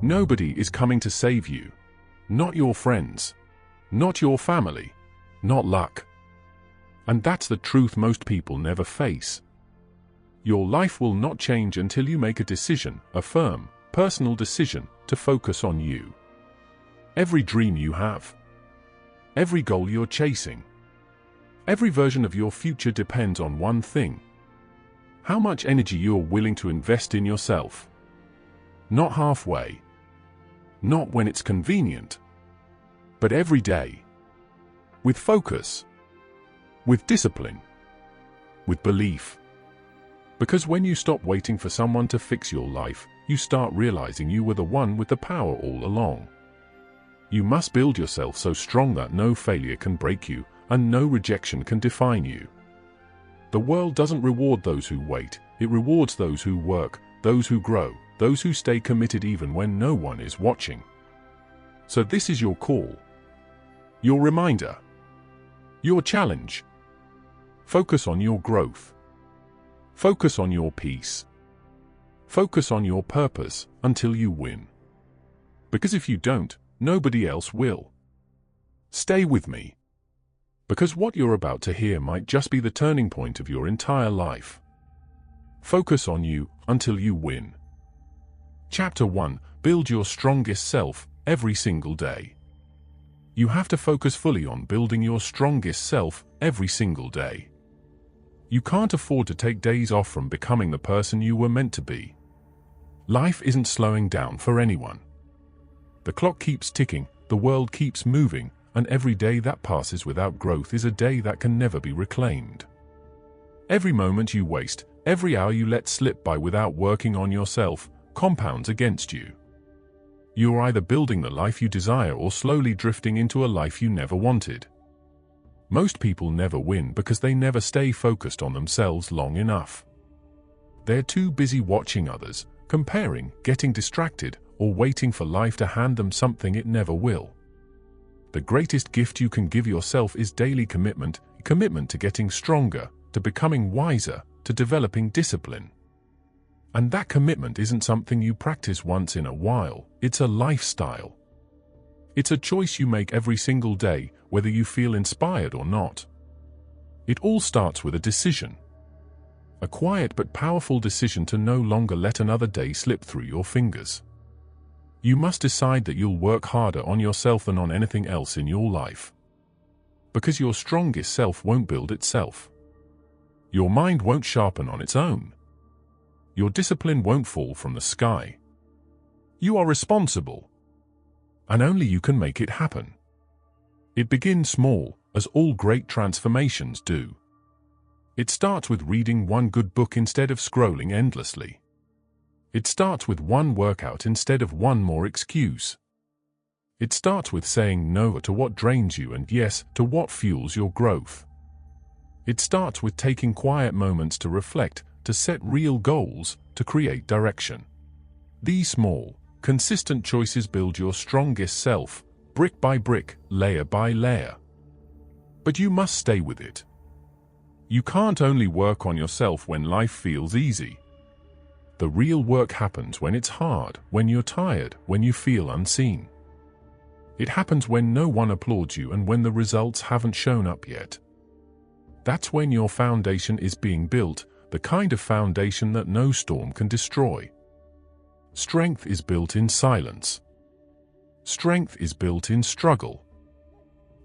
Nobody is coming to save you. Not your friends. Not your family. Not luck. And that's the truth most people never face. Your life will not change until you make a decision, a firm, personal decision, to focus on you. Every dream you have, every goal you're chasing, every version of your future depends on one thing: how much energy you're willing to invest in yourself. Not halfway, not when it's convenient, but every day. With focus, with discipline, with belief. Because when you stop waiting for someone to fix your life, you start realizing you were the one with the power all along. You must build yourself so strong that no failure can break you, and no rejection can define you. The world doesn't reward those who wait, it rewards those who work, those who grow, those who stay committed even when no one is watching. So this is your call, your reminder, your challenge. Focus on your growth. Focus on your peace. Focus on your purpose until you win. Because if you don't, nobody else will. Stay with me. Because what you're about to hear might just be the turning point of your entire life. Focus on you until you win. Chapter 1: Build your strongest self every single day. You have to focus fully on building your strongest self every single day. You can't afford to take days off from becoming the person you were meant to be. Life isn't slowing down for anyone. The clock keeps ticking, the world keeps moving, and every day that passes without growth is a day that can never be reclaimed. Every moment you waste, every hour you let slip by without working on yourself, compounds against you. You're either building the life you desire or slowly drifting into a life you never wanted. Most people never win because they never stay focused on themselves long enough. They're too busy watching others, comparing, getting distracted, or waiting for life to hand them something it never will. The greatest gift you can give yourself is daily commitment to getting stronger, to becoming wiser, to developing discipline. And that commitment isn't something you practice once in a while, it's a lifestyle. It's a choice you make every single day, whether you feel inspired or not. It all starts with a decision. A quiet but powerful decision to no longer let another day slip through your fingers. You must decide that you'll work harder on yourself than on anything else in your life. Because your strongest self won't build itself. Your mind won't sharpen on its own. Your discipline won't fall from the sky. You are responsible. And only you can make it happen. It begins small, as all great transformations do. It starts with reading one good book instead of scrolling endlessly. It starts with one workout instead of one more excuse. It starts with saying no to what drains you and yes to what fuels your growth. It starts with taking quiet moments to reflect, to set real goals, to create direction. These small, consistent choices build your strongest self, brick by brick, layer by layer. But you must stay with it. You can't only work on yourself when life feels easy. The real work happens when it's hard, when you're tired, when you feel unseen. It happens when no one applauds you and when the results haven't shown up yet. That's when your foundation is being built, the kind of foundation that no storm can destroy. Strength is built in silence. Strength is built in struggle.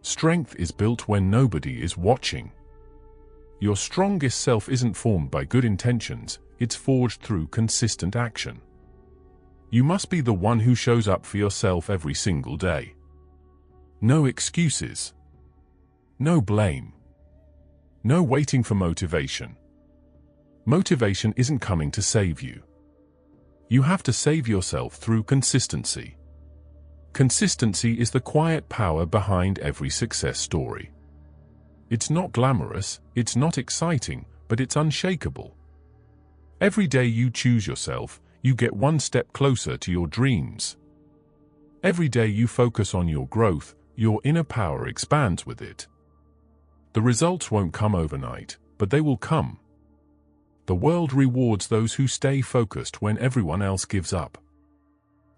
Strength is built when nobody is watching. Your strongest self isn't formed by good intentions, it's forged through consistent action. You must be the one who shows up for yourself every single day. No excuses. No blame. No waiting for motivation. Motivation isn't coming to save you. You have to save yourself through consistency. Consistency is the quiet power behind every success story. It's not glamorous, it's not exciting, but it's unshakable. Every day you choose yourself, you get one step closer to your dreams. Every day you focus on your growth, your inner power expands with it. The results won't come overnight, but they will come. The world rewards those who stay focused when everyone else gives up.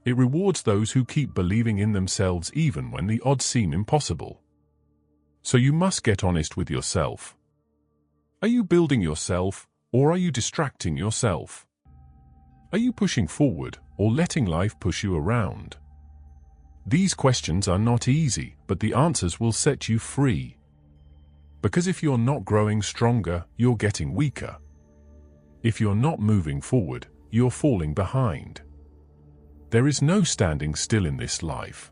It rewards those who keep believing in themselves even when the odds seem impossible. So you must get honest with yourself. Are you building yourself, or are you distracting yourself? Are you pushing forward, or letting life push you around? These questions are not easy, but the answers will set you free. Because if you're not growing stronger, you're getting weaker. If you're not moving forward, you're falling behind. There is no standing still in this life.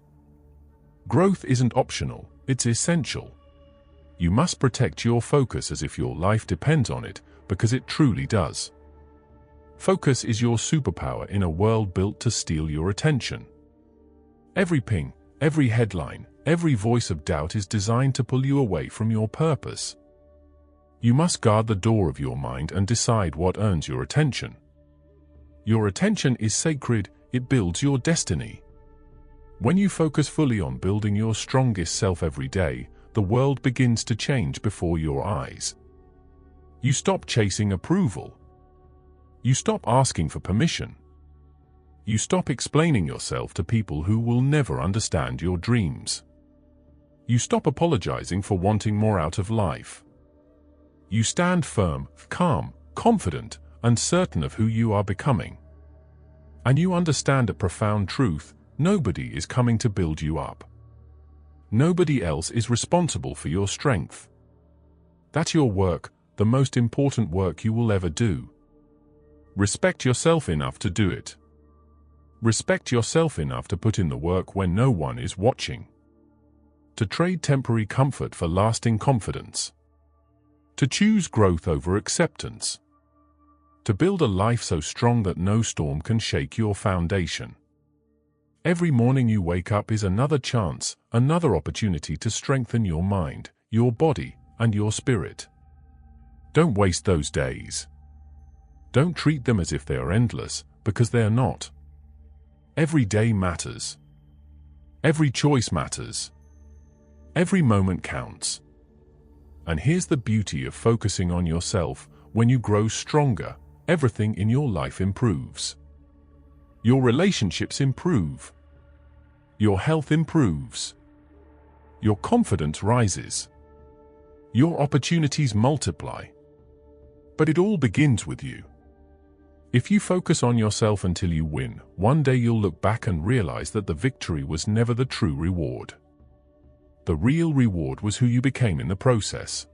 Growth isn't optional, it's essential. You must protect your focus as if your life depends on it, because it truly does. Focus is your superpower in a world built to steal your attention. Every ping, every headline, every voice of doubt is designed to pull you away from your purpose. You must guard the door of your mind and decide what earns your attention. Your attention is sacred, it builds your destiny. When you focus fully on building your strongest self every day, the world begins to change before your eyes. You stop chasing approval. You stop asking for permission. You stop explaining yourself to people who will never understand your dreams. You stop apologizing for wanting more out of life. You stand firm, calm, confident, and certain of who you are becoming. And you understand a profound truth: nobody is coming to build you up. Nobody else is responsible for your strength. That's your work, the most important work you will ever do. Respect yourself enough to do it. Respect yourself enough to put in the work when no one is watching. To trade temporary comfort for lasting confidence. To choose growth over acceptance. To build a life so strong that no storm can shake your foundation. Every morning you wake up is another chance, another opportunity to strengthen your mind, your body, and your spirit. Don't waste those days. Don't treat them as if they are endless, because they are not. Every day matters. Every choice matters. Every moment counts. And here's the beauty of focusing on yourself: when you grow stronger, everything in your life improves. Your relationships improve. Your health improves. Your confidence rises. Your opportunities multiply. But it all begins with you. If you focus on yourself until you win, one day you'll look back and realize that the victory was never the true reward. The real reward was who you became in the process.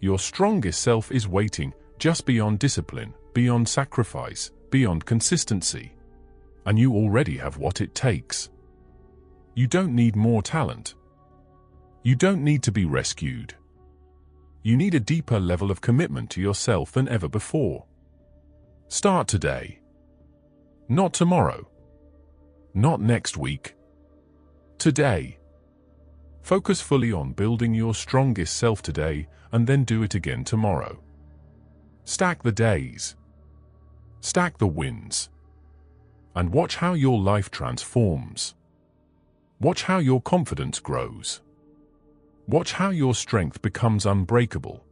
Your strongest self is waiting, just beyond discipline, beyond sacrifice, beyond consistency. And you already have what it takes. You don't need more talent. You don't need to be rescued. You need a deeper level of commitment to yourself than ever before. Start today. Not tomorrow. Not next week. Today. Focus fully on building your strongest self today, and then do it again tomorrow. Stack the days. Stack the wins. And watch how your life transforms. Watch how your confidence grows. Watch how your strength becomes unbreakable.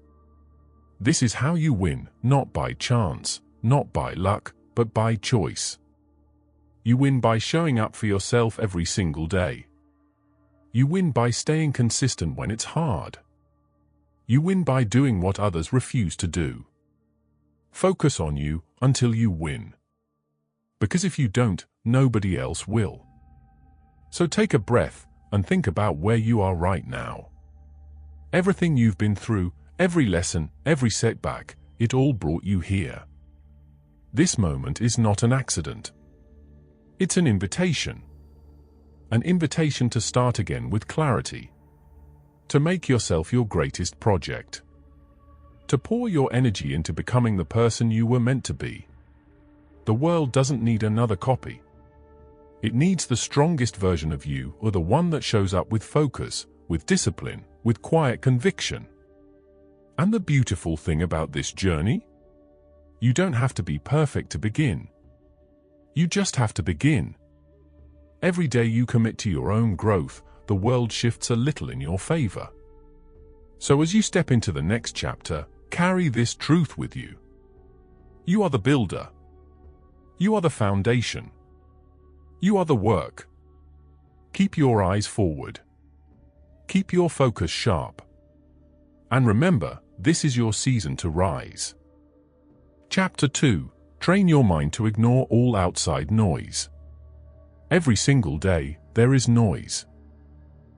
This is how you win, not by chance, not by luck, but by choice. You win by showing up for yourself every single day. You win by staying consistent when it's hard. You win by doing what others refuse to do. Focus on you until you win. Because if you don't, nobody else will. So take a breath and think about where you are right now. Everything you've been through, every lesson, every setback, it all brought you here. This moment is not an accident. It's an invitation. An invitation to start again with clarity. To make yourself your greatest project. To pour your energy into becoming the person you were meant to be. The world doesn't need another copy. It needs the strongest version of you, or the one that shows up with focus, with discipline, with quiet conviction. And the beautiful thing about this journey? You don't have to be perfect to begin. You just have to begin. Every day you commit to your own growth, the world shifts a little in your favor. So as you step into the next chapter, carry this truth with you. You are the builder. You are the foundation. You are the work. Keep your eyes forward. Keep your focus sharp. And remember, this is your season to rise. Chapter 2. Train your mind to ignore all outside noise. Every single day, there is noise.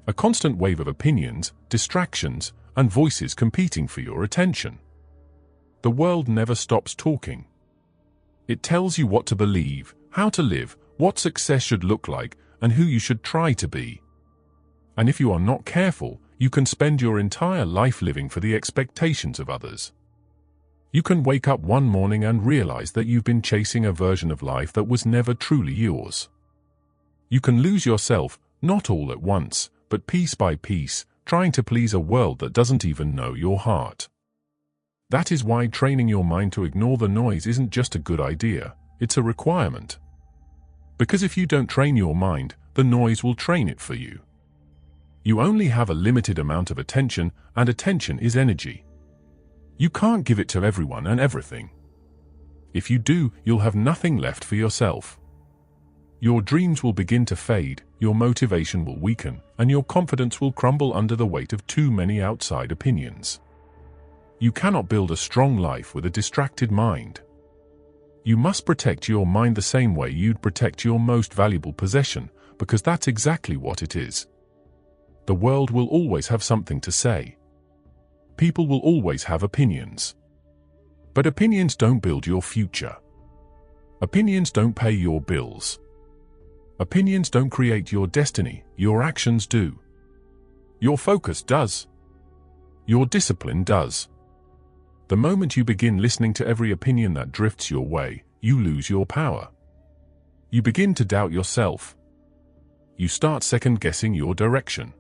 A constant wave of opinions, distractions, and voices competing for your attention. The world never stops talking. It tells you what to believe, how to live, what success should look like, and who you should try to be. And if you are not careful, you can spend your entire life living for the expectations of others. You can wake up one morning and realize that you've been chasing a version of life that was never truly yours. You can lose yourself, not all at once, but piece by piece, trying to please a world that doesn't even know your heart. That is why training your mind to ignore the noise isn't just a good idea, it's a requirement. Because if you don't train your mind, the noise will train it for you. You only have a limited amount of attention, and attention is energy. You can't give it to everyone and everything. If you do, you'll have nothing left for yourself. Your dreams will begin to fade, your motivation will weaken, and your confidence will crumble under the weight of too many outside opinions. You cannot build a strong life with a distracted mind. You must protect your mind the same way you'd protect your most valuable possession, because that's exactly what it is. The world will always have something to say. People will always have opinions. But opinions don't build your future. Opinions don't pay your bills. Opinions don't create your destiny, your actions do. Your focus does. Your discipline does. The moment you begin listening to every opinion that drifts your way, you lose your power. You begin to doubt yourself. You start second-guessing your direction.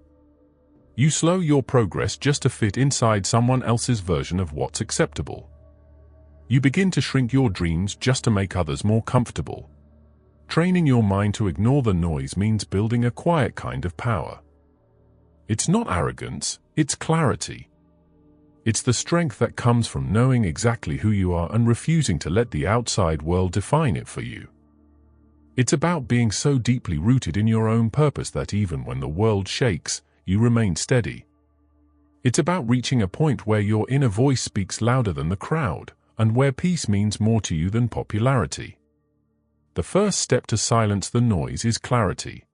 You slow your progress just to fit inside someone else's version of what's acceptable. You begin to shrink your dreams just to make others more comfortable. Training your mind to ignore the noise means building a quiet kind of power. It's not arrogance, it's clarity. It's the strength that comes from knowing exactly who you are and refusing to let the outside world define it for you. It's about being so deeply rooted in your own purpose that even when the world shakes, you remain steady. It's about reaching a point where your inner voice speaks louder than the crowd, and where peace means more to you than popularity. The first step to silence the noise is clarity.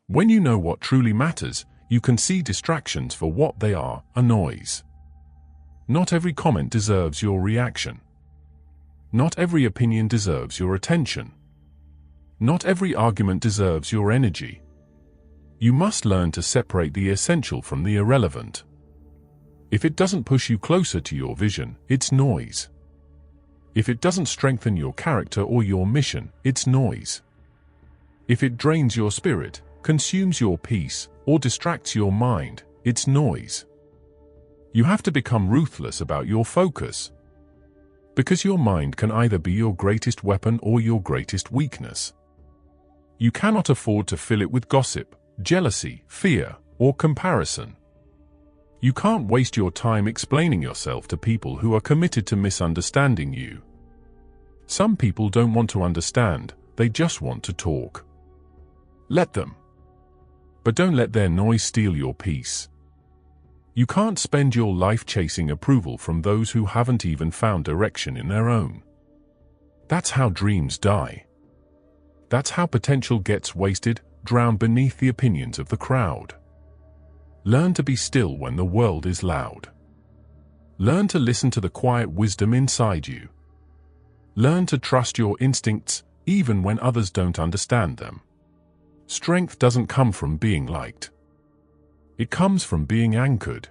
When you know what truly matters, you can see distractions for what they are, a noise. Not every comment deserves your reaction. Not every opinion deserves your attention. Not every argument deserves your energy. You must learn to separate the essential from the irrelevant. If it doesn't push you closer to your vision, it's noise. If it doesn't strengthen your character or your mission, it's noise. If it drains your spirit, consumes your peace, or distracts your mind, it's noise. You have to become ruthless about your focus. Because your mind can either be your greatest weapon or your greatest weakness. You cannot afford to fill it with gossip, jealousy, fear, or comparison. You can't waste your time explaining yourself to people who are committed to misunderstanding you. Some people don't want to understand, they just want to talk. Let them. But don't let their noise steal your peace. You can't spend your life chasing approval from those who haven't even found direction in their own. That's how dreams die. That's how potential gets wasted, drowned beneath the opinions of the crowd. Learn to be still when the world is loud. Learn to listen to the quiet wisdom inside you. Learn to trust your instincts, even when others don't understand them. Strength doesn't come from being liked. It comes from being anchored.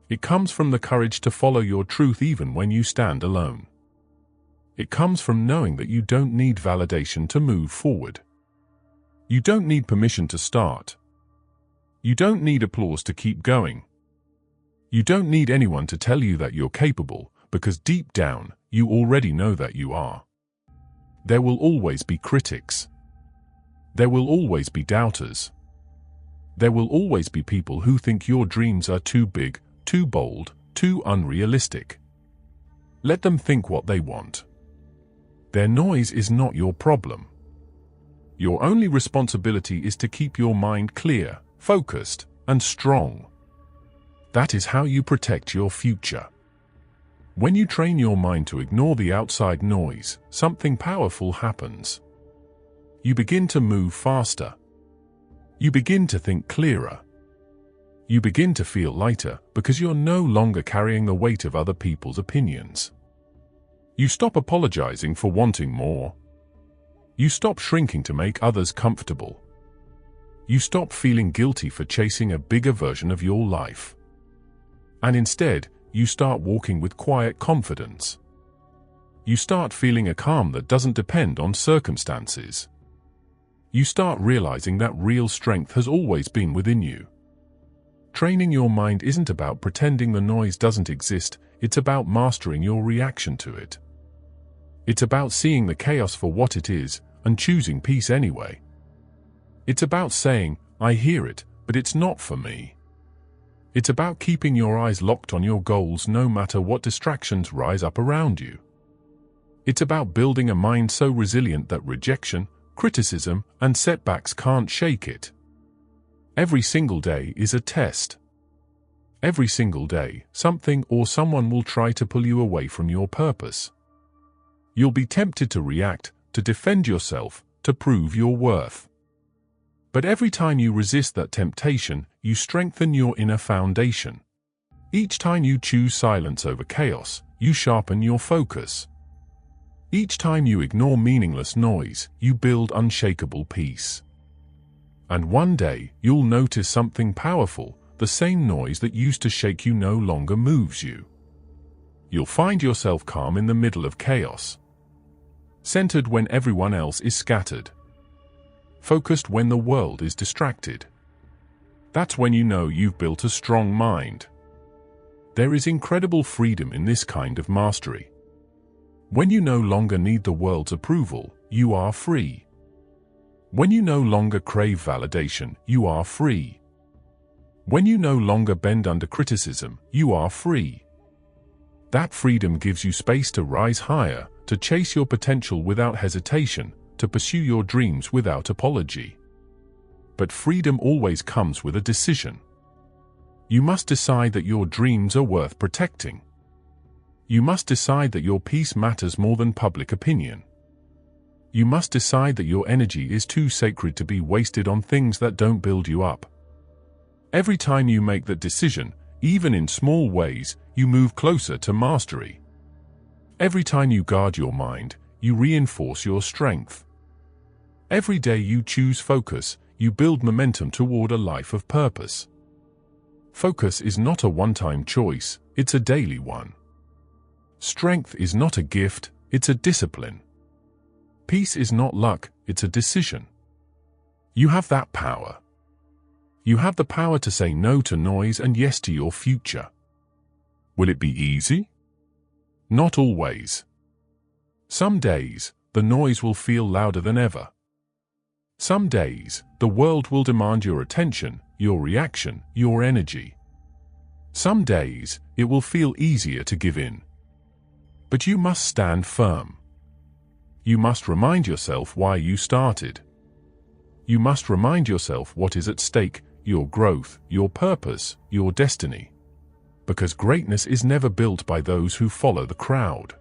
It comes from the courage to follow your truth even when you stand alone. It comes from knowing that you don't need validation to move forward. You don't need permission to start. You don't need applause to keep going. You don't need anyone to tell you that you're capable, because deep down, you already know that you are. There will always be critics. There will always be doubters. There will always be people who think your dreams are too big, too bold, too unrealistic. Let them think what they want. Their noise is not your problem. Your only responsibility is to keep your mind clear, focused, and strong. That is how you protect your future. When you train your mind to ignore the outside noise, something powerful happens. You begin to move faster. You begin to think clearer. You begin to feel lighter because you're no longer carrying the weight of other people's opinions. You stop apologizing for wanting more. You stop shrinking to make others comfortable. You stop feeling guilty for chasing a bigger version of your life. And instead, you start walking with quiet confidence. You start feeling a calm that doesn't depend on circumstances. You start realizing that real strength has always been within you. Training your mind isn't about pretending the noise doesn't exist, it's about mastering your reaction to it. It's about seeing the chaos for what it is and choosing peace anyway. It's about saying, I hear it, but it's not for me. It's about keeping your eyes locked on your goals no matter what distractions rise up around you. It's about building a mind so resilient that rejection, criticism, and setbacks can't shake it. Every single day is a test. Every single day, something or someone will try to pull you away from your purpose. You'll be tempted to react, to defend yourself, to prove your worth. But every time you resist that temptation, you strengthen your inner foundation. Each time you choose silence over chaos, you sharpen your focus. Each time you ignore meaningless noise, you build unshakable peace. And one day, you'll notice something powerful. The same noise that used to shake you no longer moves you. You'll find yourself calm in the middle of chaos. Centered when everyone else is scattered. Focused when the world is distracted. That's when you know you've built a strong mind. There is incredible freedom in this kind of mastery. When you no longer need the world's approval, you are free. When you no longer crave validation, you are free. When you no longer bend under criticism, you are free. That freedom gives you space to rise higher, to chase your potential without hesitation, to pursue your dreams without apology. But freedom always comes with a decision. You must decide that your dreams are worth protecting. You must decide that your peace matters more than public opinion. You must decide that your energy is too sacred to be wasted on things that don't build you up. Every time you make that decision, even in small ways, you move closer to mastery. Every time you guard your mind, you reinforce your strength. Every day you choose focus, you build momentum toward a life of purpose. Focus is not a one-time choice, it's a daily one. Strength is not a gift, it's a discipline. Peace is not luck, it's a decision. You have that power. You have the power to say no to noise and yes to your future. Will it be easy? Not always. Some days, the noise will feel louder than ever. Some days, the world will demand your attention, your reaction, your energy. Some days, it will feel easier to give in. But you must stand firm. You must remind yourself why you started. You must remind yourself what is at stake, your growth, your purpose, your destiny. Because greatness is never built by those who follow the crowd.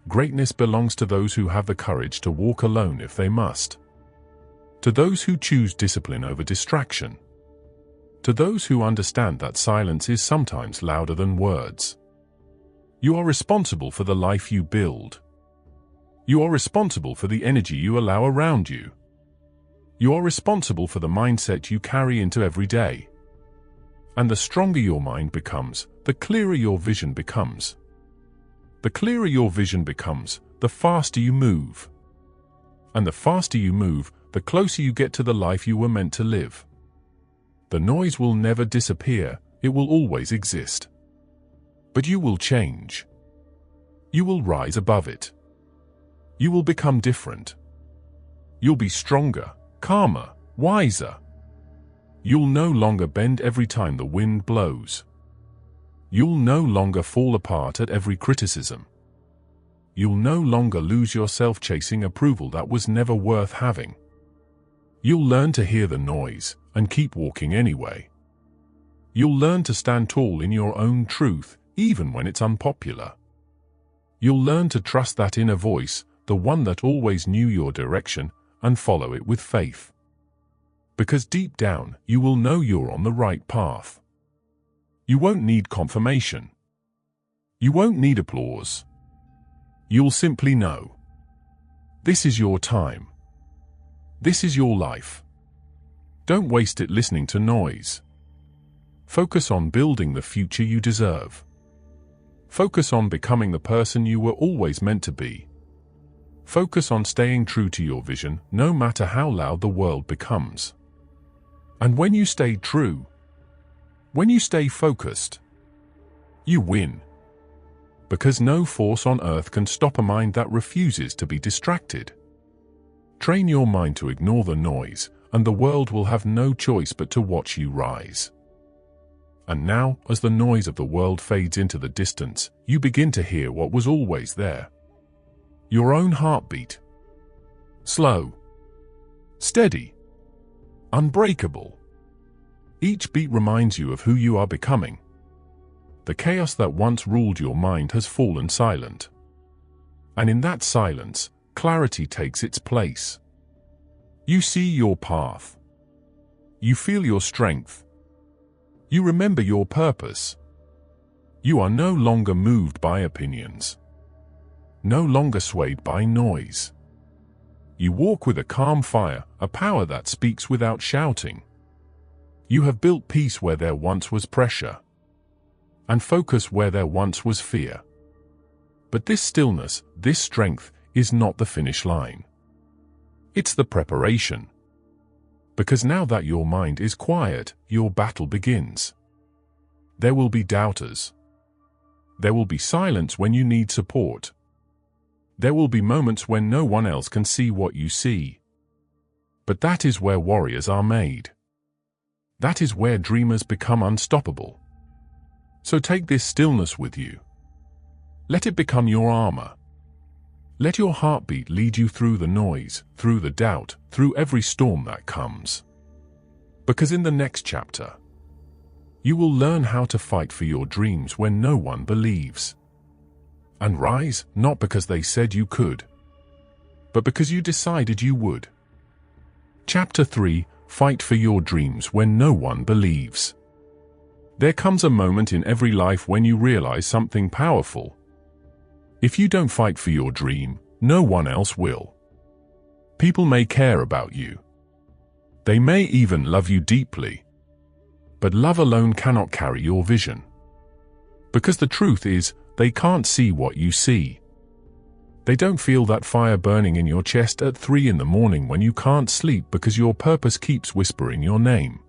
Greatness belongs to those who have the courage to walk alone if they must. To those who choose discipline over distraction. To those who understand that silence is sometimes louder than words. You are responsible for the life you build. You are responsible for the energy you allow around you. You are responsible for the mindset you carry into every day. And the stronger your mind becomes, the clearer your vision becomes. The clearer your vision becomes, the faster you move. And the faster you move, the closer you get to the life you were meant to live. The noise will never disappear, it will always exist. But you will change. You will rise above it. You will become different. You'll be stronger, calmer, wiser. You'll no longer bend every time the wind blows. You'll no longer fall apart at every criticism. You'll no longer lose yourself chasing approval that was never worth having. You'll learn to hear the noise and keep walking anyway. You'll learn to stand tall in your own truth, even when it's unpopular. You'll learn to trust that inner voice, the one that always knew your direction, and follow it with faith. Because deep down, you will know you're on the right path. You won't need confirmation. You won't need applause. You'll simply know. This is your time. This is your life. Don't waste it listening to noise. Focus on building the future you deserve. Focus on becoming the person you were always meant to be. Focus on staying true to your vision, no matter how loud the world becomes. And when you stay true, when you stay focused, you win. Because no force on earth can stop a mind that refuses to be distracted. Train your mind to ignore the noise, and the world will have no choice but to watch you rise. And now, as the noise of the world fades into the distance, you begin to hear what was always there. Your own heartbeat. Slow. Steady. Unbreakable. Each beat reminds you of who you are becoming. The chaos that once ruled your mind has fallen silent. And in that silence, clarity takes its place. You see your path. You feel your strength. You remember your purpose. You are no longer moved by opinions. No longer swayed by noise. You walk with a calm fire, a power that speaks without shouting. You have built peace where there once was pressure, and focus where there once was fear. But this stillness, this strength, is not the finish line. It's the preparation. Because now that your mind is quiet, your battle begins. There will be doubters. There will be silence when you need support. There will be moments when no one else can see what you see. But that is where warriors are made. That is where dreamers become unstoppable. So take this stillness with you. Let it become your armor. Let your heartbeat lead you through the noise, through the doubt, through every storm that comes. Because in the next chapter, you will learn how to fight for your dreams when no one believes. And rise, not because they said you could, but because you decided you would. Chapter 3: Fight for your dreams when no one believes. There comes a moment in every life when you realize something powerful. If you don't fight for your dream, no one else will. People may care about you. They may even love you deeply. But love alone cannot carry your vision. Because the truth is, they can't see what you see. They don't feel that fire burning in your chest at 3 in the morning when you can't sleep because your purpose keeps whispering your name.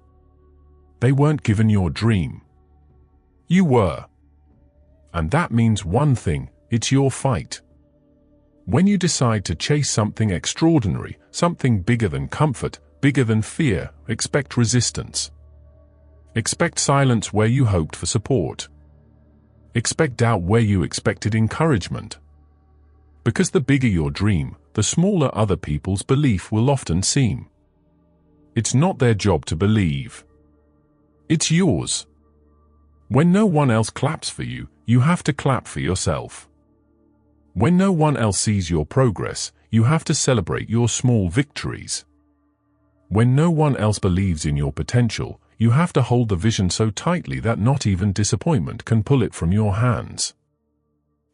They weren't given your dream. You were. And that means one thing: it's your fight. When you decide to chase something extraordinary, something bigger than comfort, bigger than fear, expect resistance. Expect silence where you hoped for support. Expect doubt where you expected encouragement. Because the bigger your dream, the smaller other people's belief will often seem. It's not their job to believe. It's yours. When no one else claps for you, you have to clap for yourself. When no one else sees your progress, you have to celebrate your small victories. When no one else believes in your potential, you have to hold the vision so tightly that not even disappointment can pull it from your hands.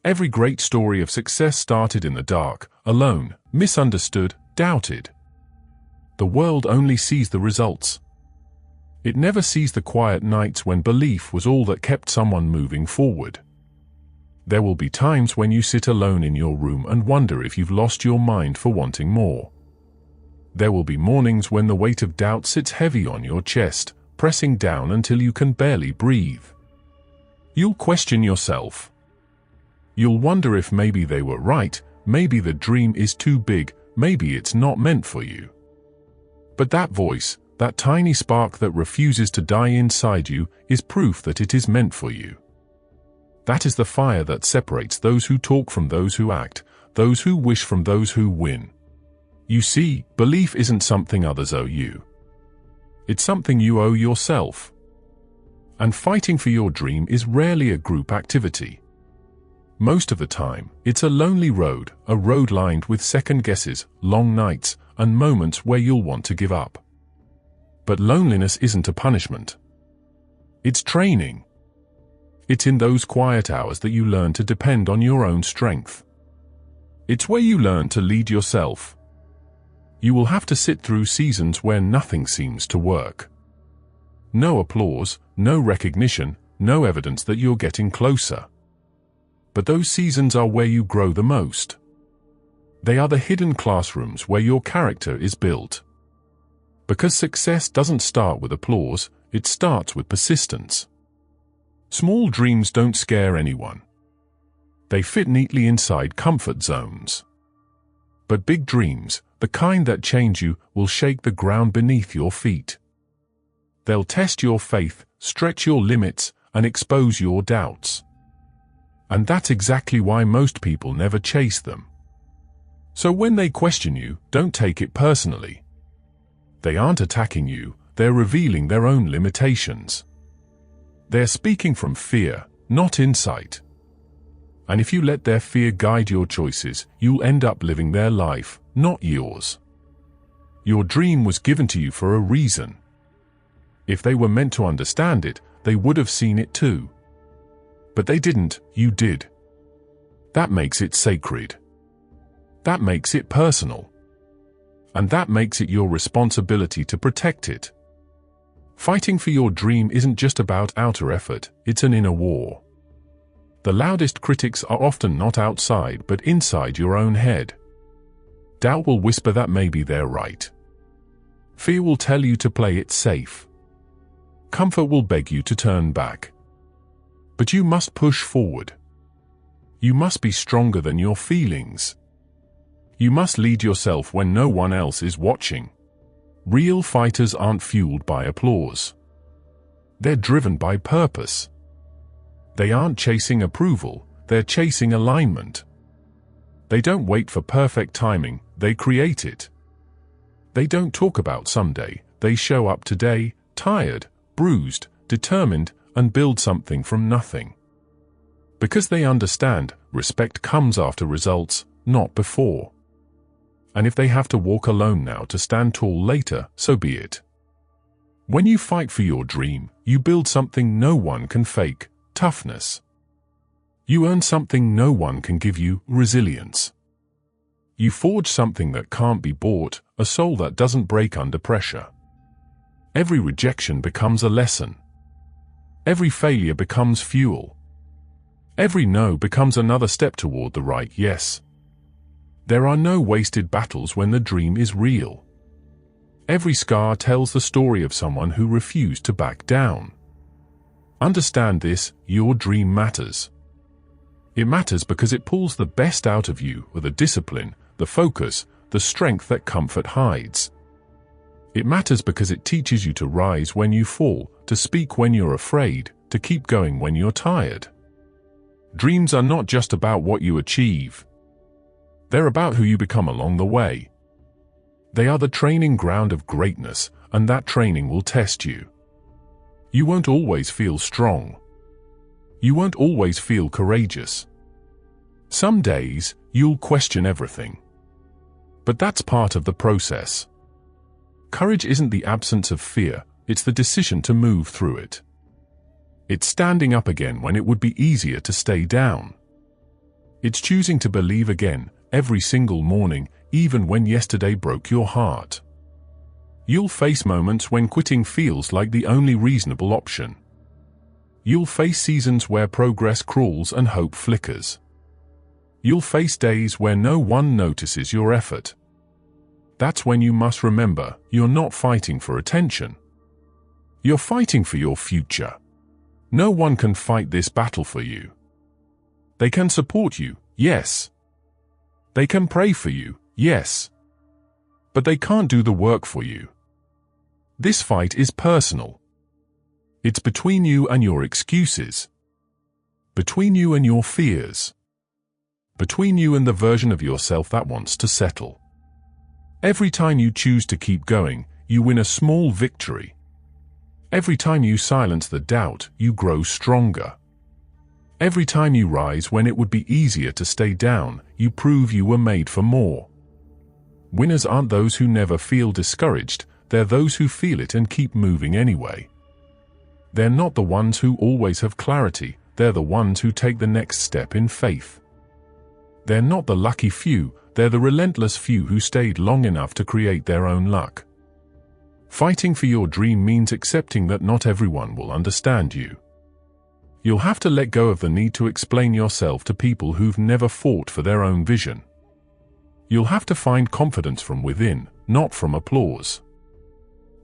Every great story of success started in the dark, alone, misunderstood, doubted. The world only sees the results. It never sees the quiet nights when belief was all that kept someone moving forward. There will be times when you sit alone in your room and wonder if you've lost your mind for wanting more. There will be mornings when the weight of doubt sits heavy on your chest, pressing down until you can barely breathe. You'll question yourself. You'll wonder if maybe they were right, maybe the dream is too big, maybe it's not meant for you. But that voice, that tiny spark that refuses to die inside you, is proof that it is meant for you. That is the fire that separates those who talk from those who act, those who wish from those who win. You see, belief isn't something others owe you. It's something you owe yourself. And fighting for your dream is rarely a group activity. Most of the time, it's a lonely road, a road lined with second guesses, long nights, and moments where you'll want to give up. But loneliness isn't a punishment. It's training. It's in those quiet hours that you learn to depend on your own strength. It's where you learn to lead yourself. You will have to sit through seasons where nothing seems to work. No applause, no recognition, no evidence that you're getting closer. But those seasons are where you grow the most. They are the hidden classrooms where your character is built. Because success doesn't start with applause, it starts with persistence. Small dreams don't scare anyone. They fit neatly inside comfort zones. But big dreams, the kind that change you, will shake the ground beneath your feet. They'll test your faith, stretch your limits, and expose your doubts. And that's exactly why most people never chase them. So when they question you, don't take it personally. They aren't attacking you, they're revealing their own limitations. They're speaking from fear, not insight. And if you let their fear guide your choices, you'll end up living their life, not yours. Your dream was given to you for a reason. If they were meant to understand it, they would have seen it too. But they didn't, you did. That makes it sacred. That makes it personal. And that makes it your responsibility to protect it. Fighting for your dream isn't just about outer effort, it's an inner war. The loudest critics are often not outside but inside your own head. Doubt will whisper that maybe they're right. Fear will tell you to play it safe. Comfort will beg you to turn back. But you must push forward. You must be stronger than your feelings. You must lead yourself when no one else is watching. Real fighters aren't fueled by applause. They're driven by purpose. They aren't chasing approval, they're chasing alignment. They don't wait for perfect timing, they create it. They don't talk about someday, they show up today, tired, bruised, determined, and build something from nothing. Because they understand, respect comes after results, not before. And if they have to walk alone now to stand tall later, so be it. When you fight for your dream, you build something no one can fake, toughness. You earn something no one can give you, resilience. You forge something that can't be bought, a soul that doesn't break under pressure. Every rejection becomes a lesson. Every failure becomes fuel. Every no becomes another step toward the right yes. There are no wasted battles when the dream is real. Every scar tells the story of someone who refused to back down. Understand this, your dream matters. It matters because it pulls the best out of you with the discipline, the focus, the strength that comfort hides. It matters because it teaches you to rise when you fall, to speak when you're afraid, to keep going when you're tired. Dreams are not just about what you achieve. They're about who you become along the way. They are the training ground of greatness, and that training will test you. You won't always feel strong. You won't always feel courageous. Some days, you'll question everything. But that's part of the process. Courage isn't the absence of fear, it's the decision to move through it. It's standing up again when it would be easier to stay down. It's choosing to believe again, every single morning, even when yesterday broke your heart. You'll face moments when quitting feels like the only reasonable option. You'll face seasons where progress crawls and hope flickers. You'll face days where no one notices your effort. That's when you must remember, you're not fighting for attention. You're fighting for your future. No one can fight this battle for you. They can support you, yes. They can pray for you, yes. But they can't do the work for you. This fight is personal. It's between you and your excuses. Between you and your fears. Between you and the version of yourself that wants to settle. Every time you choose to keep going, you win a small victory. Every time you silence the doubt, you grow stronger. Every time you rise when it would be easier to stay down, you prove you were made for more. Winners aren't those who never feel discouraged, they're those who feel it and keep moving anyway. They're not the ones who always have clarity, they're the ones who take the next step in faith. They're not the lucky few, they're the relentless few who stayed long enough to create their own luck. Fighting for your dream means accepting that not everyone will understand you. You'll have to let go of the need to explain yourself to people who've never fought for their own vision. You'll have to find confidence from within, not from applause.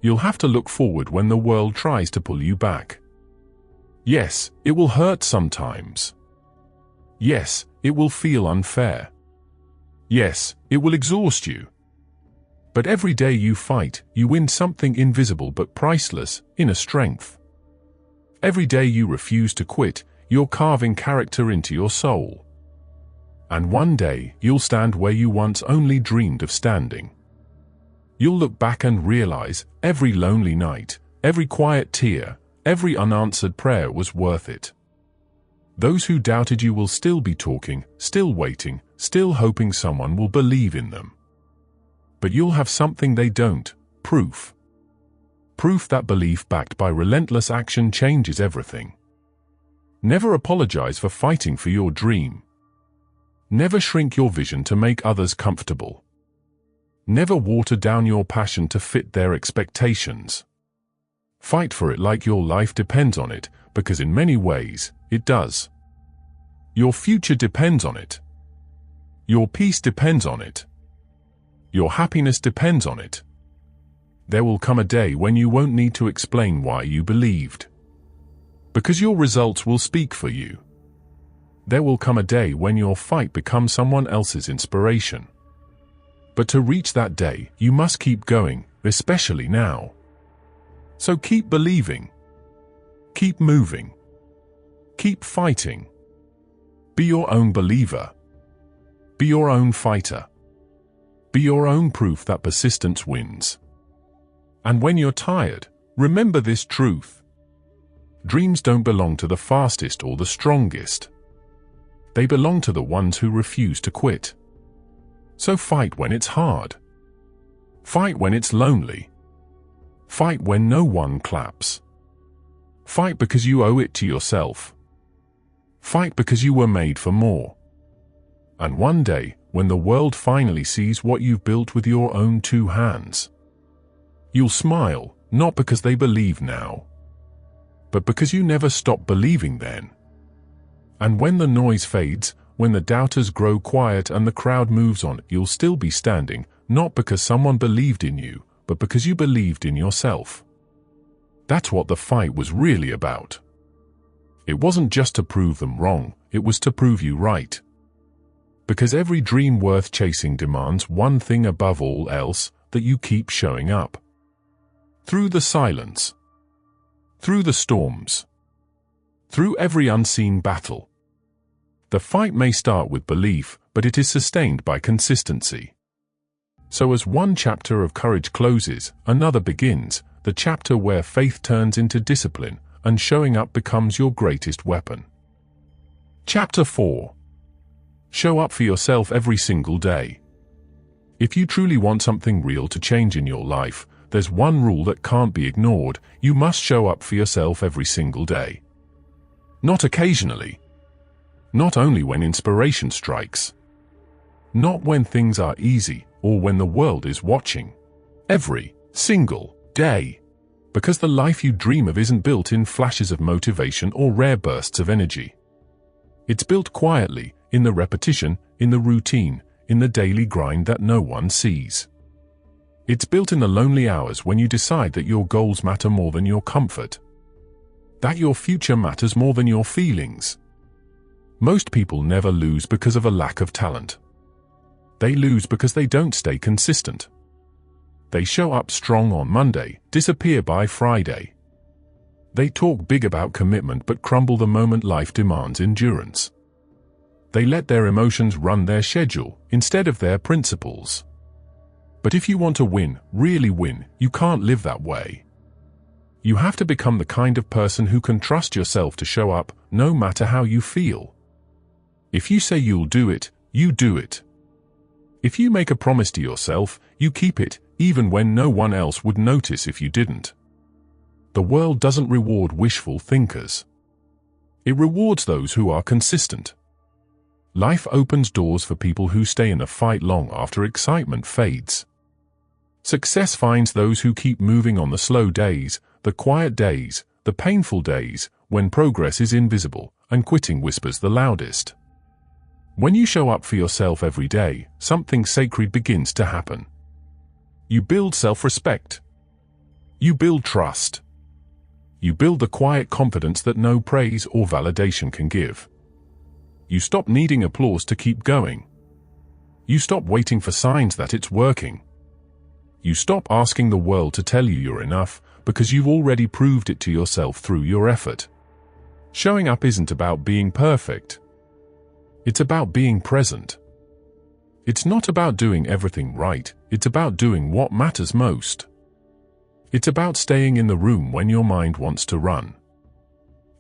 You'll have to look forward when the world tries to pull you back. Yes, it will hurt sometimes. Yes, it will feel unfair. Yes, it will exhaust you. But every day you fight, you win something invisible but priceless, inner strength. Every day you refuse to quit, you're carving character into your soul. And one day, you'll stand where you once only dreamed of standing. You'll look back and realize every lonely night, every quiet tear, every unanswered prayer was worth it. Those who doubted you will still be talking, still waiting, still hoping someone will believe in them. But you'll have something they don't, proof. Proof that belief backed by relentless action changes everything. Never apologize for fighting for your dream. Never shrink your vision to make others comfortable. Never water down your passion to fit their expectations. Fight for it like your life depends on it, because in many ways, it does. Your future depends on it. Your peace depends on it. Your happiness depends on it. There will come a day when you won't need to explain why you believed. Because your results will speak for you. There will come a day when your fight becomes someone else's inspiration. But to reach that day, you must keep going, especially now. So keep believing. Keep moving. Keep fighting. Be your own believer. Be your own fighter. Be your own proof that persistence wins. And when you're tired, remember this truth. Dreams don't belong to the fastest or the strongest. They belong to the ones who refuse to quit. So fight when it's hard. Fight when it's lonely. Fight when no one claps. Fight because you owe it to yourself. Fight because you were made for more. And one day, when the world finally sees what you've built with your own 2 hands, you'll smile, not because they believe now, but because you never stopped believing then. And when the noise fades, when the doubters grow quiet and the crowd moves on, you'll still be standing, not because someone believed in you, but because you believed in yourself. That's what the fight was really about. It wasn't just to prove them wrong, it was to prove you right. Because every dream worth chasing demands one thing above all else, that you keep showing up. Through the silence. Through the storms. Through every unseen battle. The fight may start with belief, but it is sustained by consistency. So as one chapter of courage closes, another begins, the chapter where faith turns into discipline, and showing up becomes your greatest weapon. Chapter 4. Show up for yourself every single day. If you truly want something real to change in your life, there's one rule that can't be ignored: you must show up for yourself every single day. Not occasionally. Not only when inspiration strikes. Not when things are easy, or when the world is watching. Every single day. Because the life you dream of isn't built in flashes of motivation or rare bursts of energy. It's built quietly, in the repetition, in the routine, in the daily grind that no one sees. It's built in the lonely hours when you decide that your goals matter more than your comfort. That your future matters more than your feelings. Most people never lose because of a lack of talent. They lose because they don't stay consistent. They show up strong on Monday, disappear by Friday. They talk big about commitment but crumble the moment life demands endurance. They let their emotions run their schedule instead of their principles. But if you want to win, really win, you can't live that way. You have to become the kind of person who can trust yourself to show up, no matter how you feel. If you say you'll do it, you do it. If you make a promise to yourself, you keep it, even when no one else would notice if you didn't. The world doesn't reward wishful thinkers. It rewards those who are consistent. Life opens doors for people who stay in the fight long after excitement fades. Success finds those who keep moving on the slow days, the quiet days, the painful days, when progress is invisible and quitting whispers the loudest. When you show up for yourself every day, something sacred begins to happen. You build self-respect. You build trust. You build the quiet confidence that no praise or validation can give. You stop needing applause to keep going. You stop waiting for signs that it's working. You stop asking the world to tell you you're enough, because you've already proved it to yourself through your effort. Showing up isn't about being perfect. It's about being present. It's not about doing everything right, it's about doing what matters most. It's about staying in the room when your mind wants to run.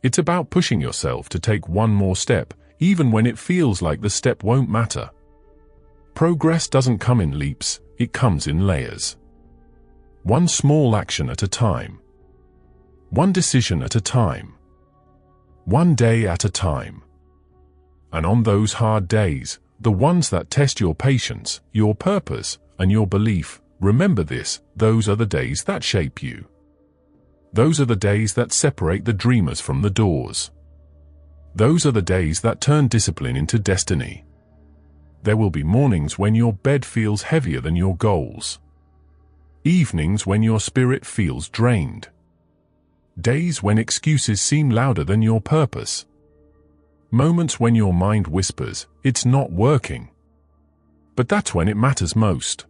It's about pushing yourself to take one more step, even when it feels like the step won't matter. Progress doesn't come in leaps, it comes in layers. One small action at a time. One decision at a time. One day at a time. And on those hard days, the ones that test your patience, your purpose, and your belief, remember this, those are the days that shape you. Those are the days that separate the dreamers from the doors. Those are the days that turn discipline into destiny. There will be mornings when your bed feels heavier than your goals. Evenings when your spirit feels drained. Days when excuses seem louder than your purpose. Moments when your mind whispers, it's not working. But that's when it matters most.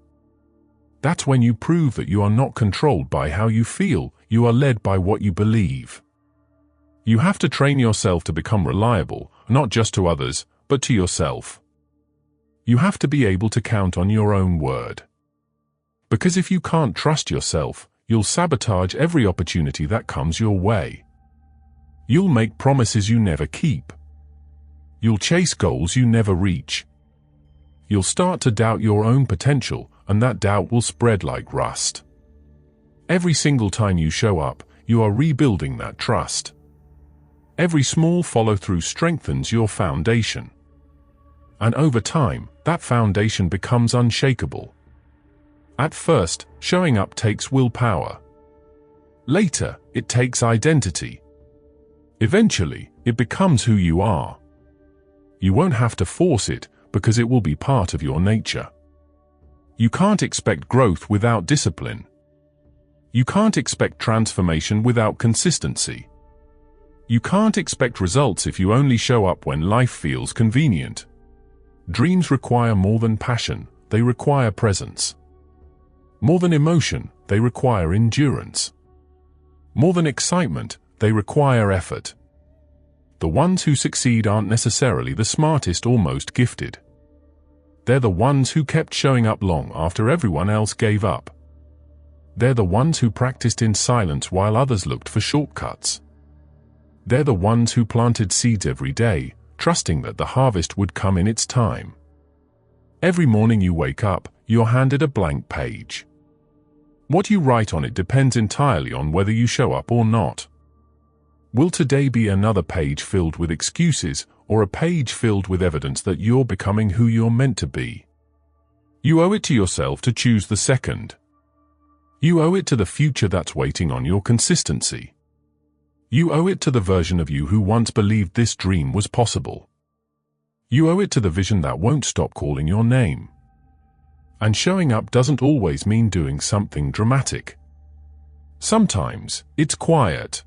That's when you prove that you are not controlled by how you feel, you are led by what you believe. You have to train yourself to become reliable, not just to others, but to yourself. You have to be able to count on your own word. Because if you can't trust yourself, you'll sabotage every opportunity that comes your way. You'll make promises you never keep. You'll chase goals you never reach. You'll start to doubt your own potential, and that doubt will spread like rust. Every single time you show up, you are rebuilding that trust. Every small follow-through strengthens your foundation. And over time, that foundation becomes unshakable. At first, showing up takes willpower. Later, it takes identity. Eventually, it becomes who you are. You won't have to force it, because it will be part of your nature. You can't expect growth without discipline. You can't expect transformation without consistency. You can't expect results if you only show up when life feels convenient. Dreams require more than passion, they require presence. More than emotion, they require endurance. More than excitement, they require effort. The ones who succeed aren't necessarily the smartest or most gifted. They're the ones who kept showing up long after everyone else gave up. They're the ones who practiced in silence while others looked for shortcuts. They're the ones who planted seeds every day, trusting that the harvest would come in its time. Every morning you wake up, you're handed a blank page. What you write on it depends entirely on whether you show up or not. Will today be another page filled with excuses, or a page filled with evidence that you're becoming who you're meant to be? You owe it to yourself to choose the second. You owe it to the future that's waiting on your consistency. You owe it to the version of you who once believed this dream was possible. You owe it to the vision that won't stop calling your name. And showing up doesn't always mean doing something dramatic. Sometimes it's quiet.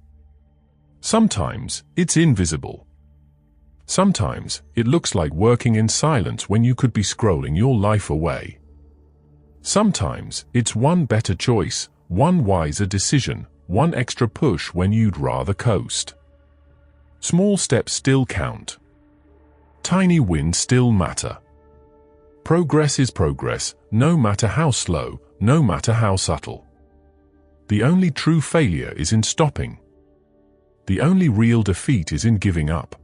Sometimes it's invisible. Sometimes it looks like working in silence when you could be scrolling your life away. Sometimes it's one better choice, one wiser decision, one extra push when you'd rather coast. Small steps still count. Tiny wins still matter. Progress is progress, no matter how slow, no matter how subtle. The only true failure is in stopping. The only real defeat is in giving up.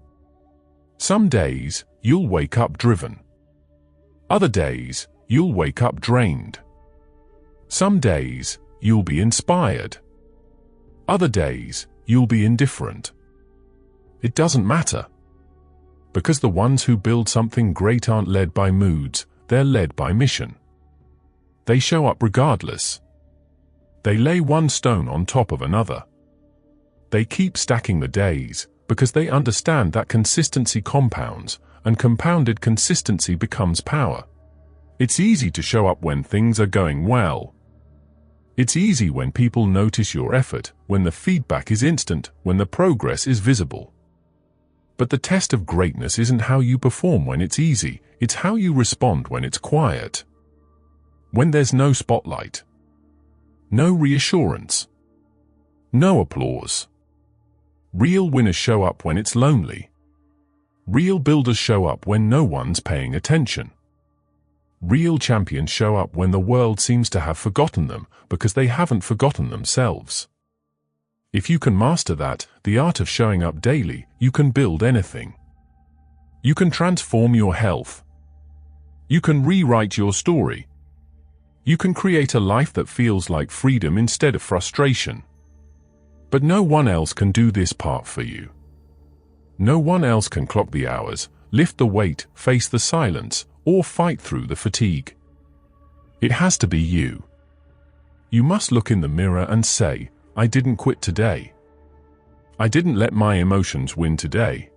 Some days, you'll wake up driven. Other days, you'll wake up drained. Some days, you'll be inspired. Other days, you'll be indifferent. It doesn't matter. Because the ones who build something great aren't led by moods, they're led by mission. They show up regardless. They lay one stone on top of another. They keep stacking the days, because they understand that consistency compounds, and compounded consistency becomes power. It's easy to show up when things are going well. It's easy when people notice your effort, when the feedback is instant, when the progress is visible. But the test of greatness isn't how you perform when it's easy, it's how you respond when it's quiet. When there's no spotlight. No reassurance. No applause. Real winners show up when it's lonely. Real builders show up when no one's paying attention. Real champions show up when the world seems to have forgotten them, because they haven't forgotten themselves. If you can master that, the art of showing up daily, you can build anything. You can transform your health. You can rewrite your story. You can create a life that feels like freedom instead of frustration. But no one else can do this part for you. No one else can clock the hours, lift the weight, face the silence, or fight through the fatigue. It has to be you. You must look in the mirror and say, I didn't quit today. I didn't let my emotions win today.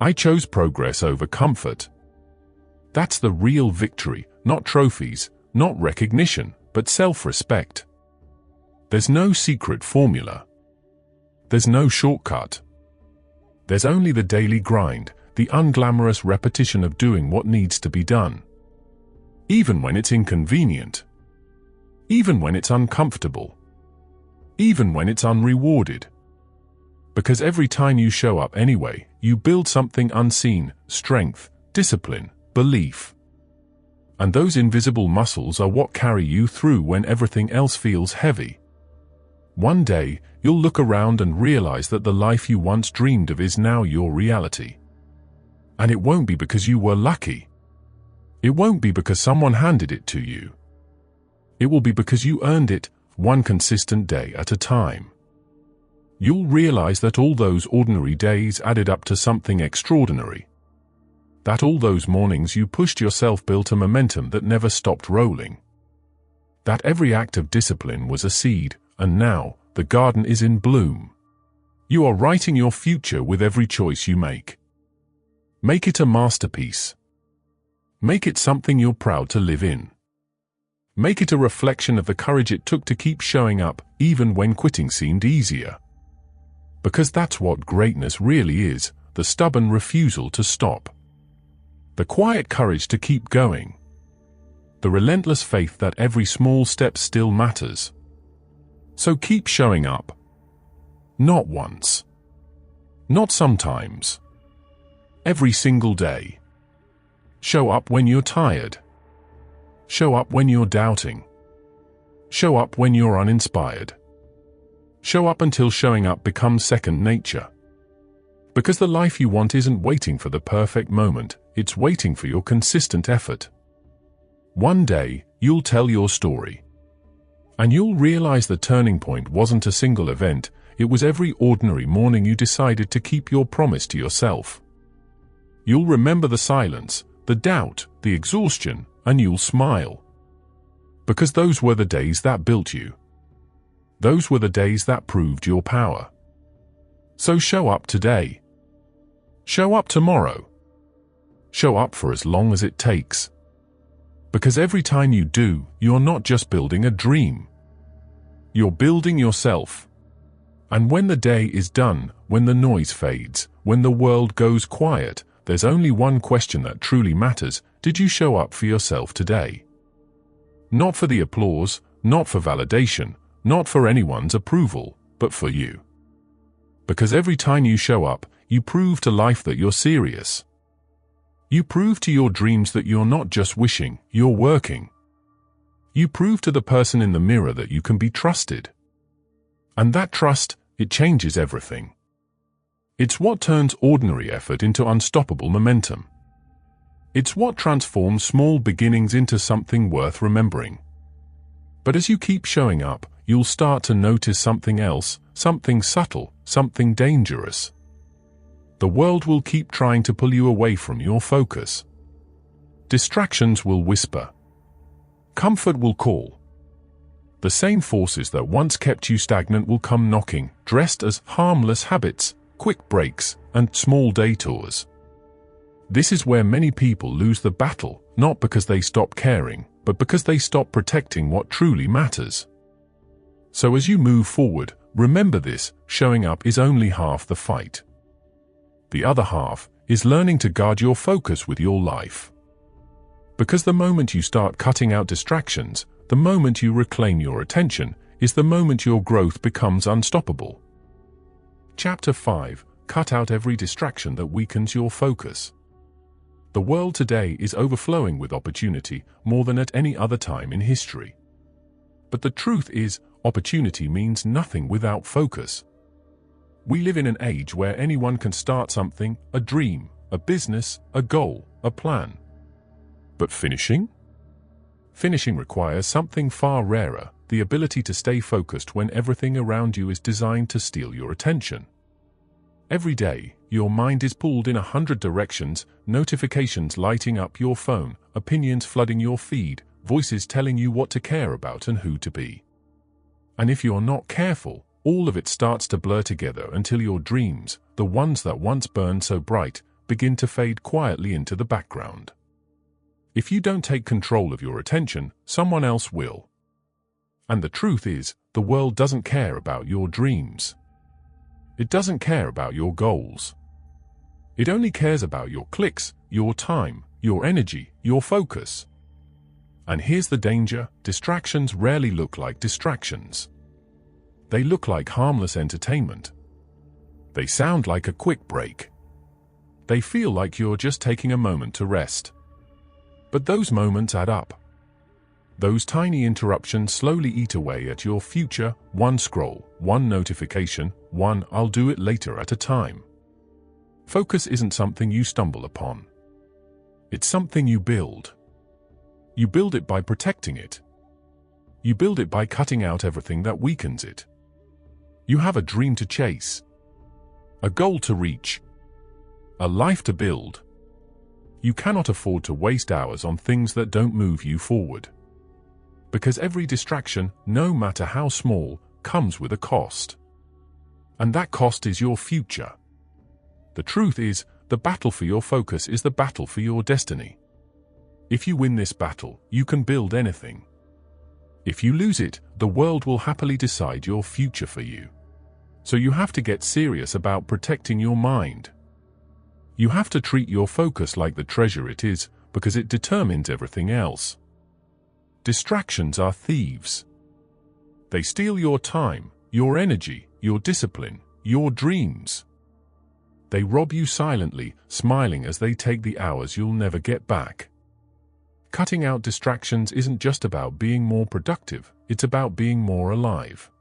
I chose progress over comfort. That's the real victory, not trophies, not recognition, but self-respect. There's no secret formula. There's no shortcut. There's only the daily grind, the unglamorous repetition of doing what needs to be done. Even when it's inconvenient. Even when it's uncomfortable. Even when it's unrewarded. Because every time you show up anyway, you build something unseen: strength, discipline, belief. And those invisible muscles are what carry you through when everything else feels heavy. One day, you'll look around and realize that the life you once dreamed of is now your reality. And it won't be because you were lucky. It won't be because someone handed it to you. It will be because you earned it, one consistent day at a time. You'll realize that all those ordinary days added up to something extraordinary. That all those mornings you pushed yourself built a momentum that never stopped rolling. That every act of discipline was a seed, and now, the garden is in bloom. You are writing your future with every choice you make. Make it a masterpiece. Make it something you're proud to live in. Make it a reflection of the courage it took to keep showing up, even when quitting seemed easier. Because that's what greatness really is, the stubborn refusal to stop. The quiet courage to keep going. The relentless faith that every small step still matters. So keep showing up. Not once. Not sometimes. Every single day. Show up when you're tired. Show up when you're doubting. Show up when you're uninspired. Show up until showing up becomes second nature. Because the life you want isn't waiting for the perfect moment, it's waiting for your consistent effort. One day, you'll tell your story. And you'll realize the turning point wasn't a single event, it was every ordinary morning you decided to keep your promise to yourself. You'll remember the silence, the doubt, the exhaustion, and you'll smile. Because those were the days that built you. Those were the days that proved your power. So show up today. Show up tomorrow. Show up for as long as it takes. Because every time you do, you're not just building a dream. You're building yourself. And when the day is done, when the noise fades, when the world goes quiet, there's only one question that truly matters: did you show up for yourself today? Not for the applause, not for validation, not for anyone's approval, but for you. Because every time you show up, you prove to life that you're serious. You prove to your dreams that you're not just wishing, you're working. You prove to the person in the mirror that you can be trusted. And that trust, it changes everything. It's what turns ordinary effort into unstoppable momentum. It's what transforms small beginnings into something worth remembering. But as you keep showing up, you'll start to notice something else, something subtle, something dangerous. The world will keep trying to pull you away from your focus. Distractions will whisper. Comfort will call. The same forces that once kept you stagnant will come knocking, dressed as harmless habits, quick breaks, and small detours. This is where many people lose the battle, not because they stop caring, but because they stop protecting what truly matters. So as you move forward, remember this: showing up is only half the fight. The other half is learning to guard your focus with your life. Because the moment you start cutting out distractions, the moment you reclaim your attention, is the moment your growth becomes unstoppable. Chapter 5: Cut out every distraction that weakens your focus. The world today is overflowing with opportunity more than at any other time in history. But the truth is, opportunity means nothing without focus. We live in an age where anyone can start something, a dream, a business, a goal, a plan. But finishing? Finishing requires something far rarer: the ability to stay focused when everything around you is designed to steal your attention. Every day, your mind is pulled in 100 directions, notifications lighting up your phone, opinions flooding your feed, voices telling you what to care about and who to be. And if you're not careful, all of it starts to blur together until your dreams, the ones that once burned so bright, begin to fade quietly into the background. If you don't take control of your attention, someone else will. And the truth is, the world doesn't care about your dreams. It doesn't care about your goals. It only cares about your clicks, your time, your energy, your focus. And here's the danger: distractions rarely look like distractions. They look like harmless entertainment. They sound like a quick break. They feel like you're just taking a moment to rest. But those moments add up. Those tiny interruptions slowly eat away at your future, one scroll, one notification, one "I'll do it later" at a time. Focus isn't something you stumble upon. It's something you build. You build it by protecting it. You build it by cutting out everything that weakens it. You have a dream to chase, a goal to reach, a life to build. You cannot afford to waste hours on things that don't move you forward. Because every distraction, no matter how small, comes with a cost. And that cost is your future. The truth is, the battle for your focus is the battle for your destiny. If you win this battle, you can build anything. If you lose it, the world will happily decide your future for you. So you have to get serious about protecting your mind. You have to treat your focus like the treasure it is, because it determines everything else. Distractions are thieves. They steal your time, your energy, your discipline, your dreams. They rob you silently, smiling as they take the hours you'll never get back. Cutting out distractions isn't just about being more productive, it's about being more alive.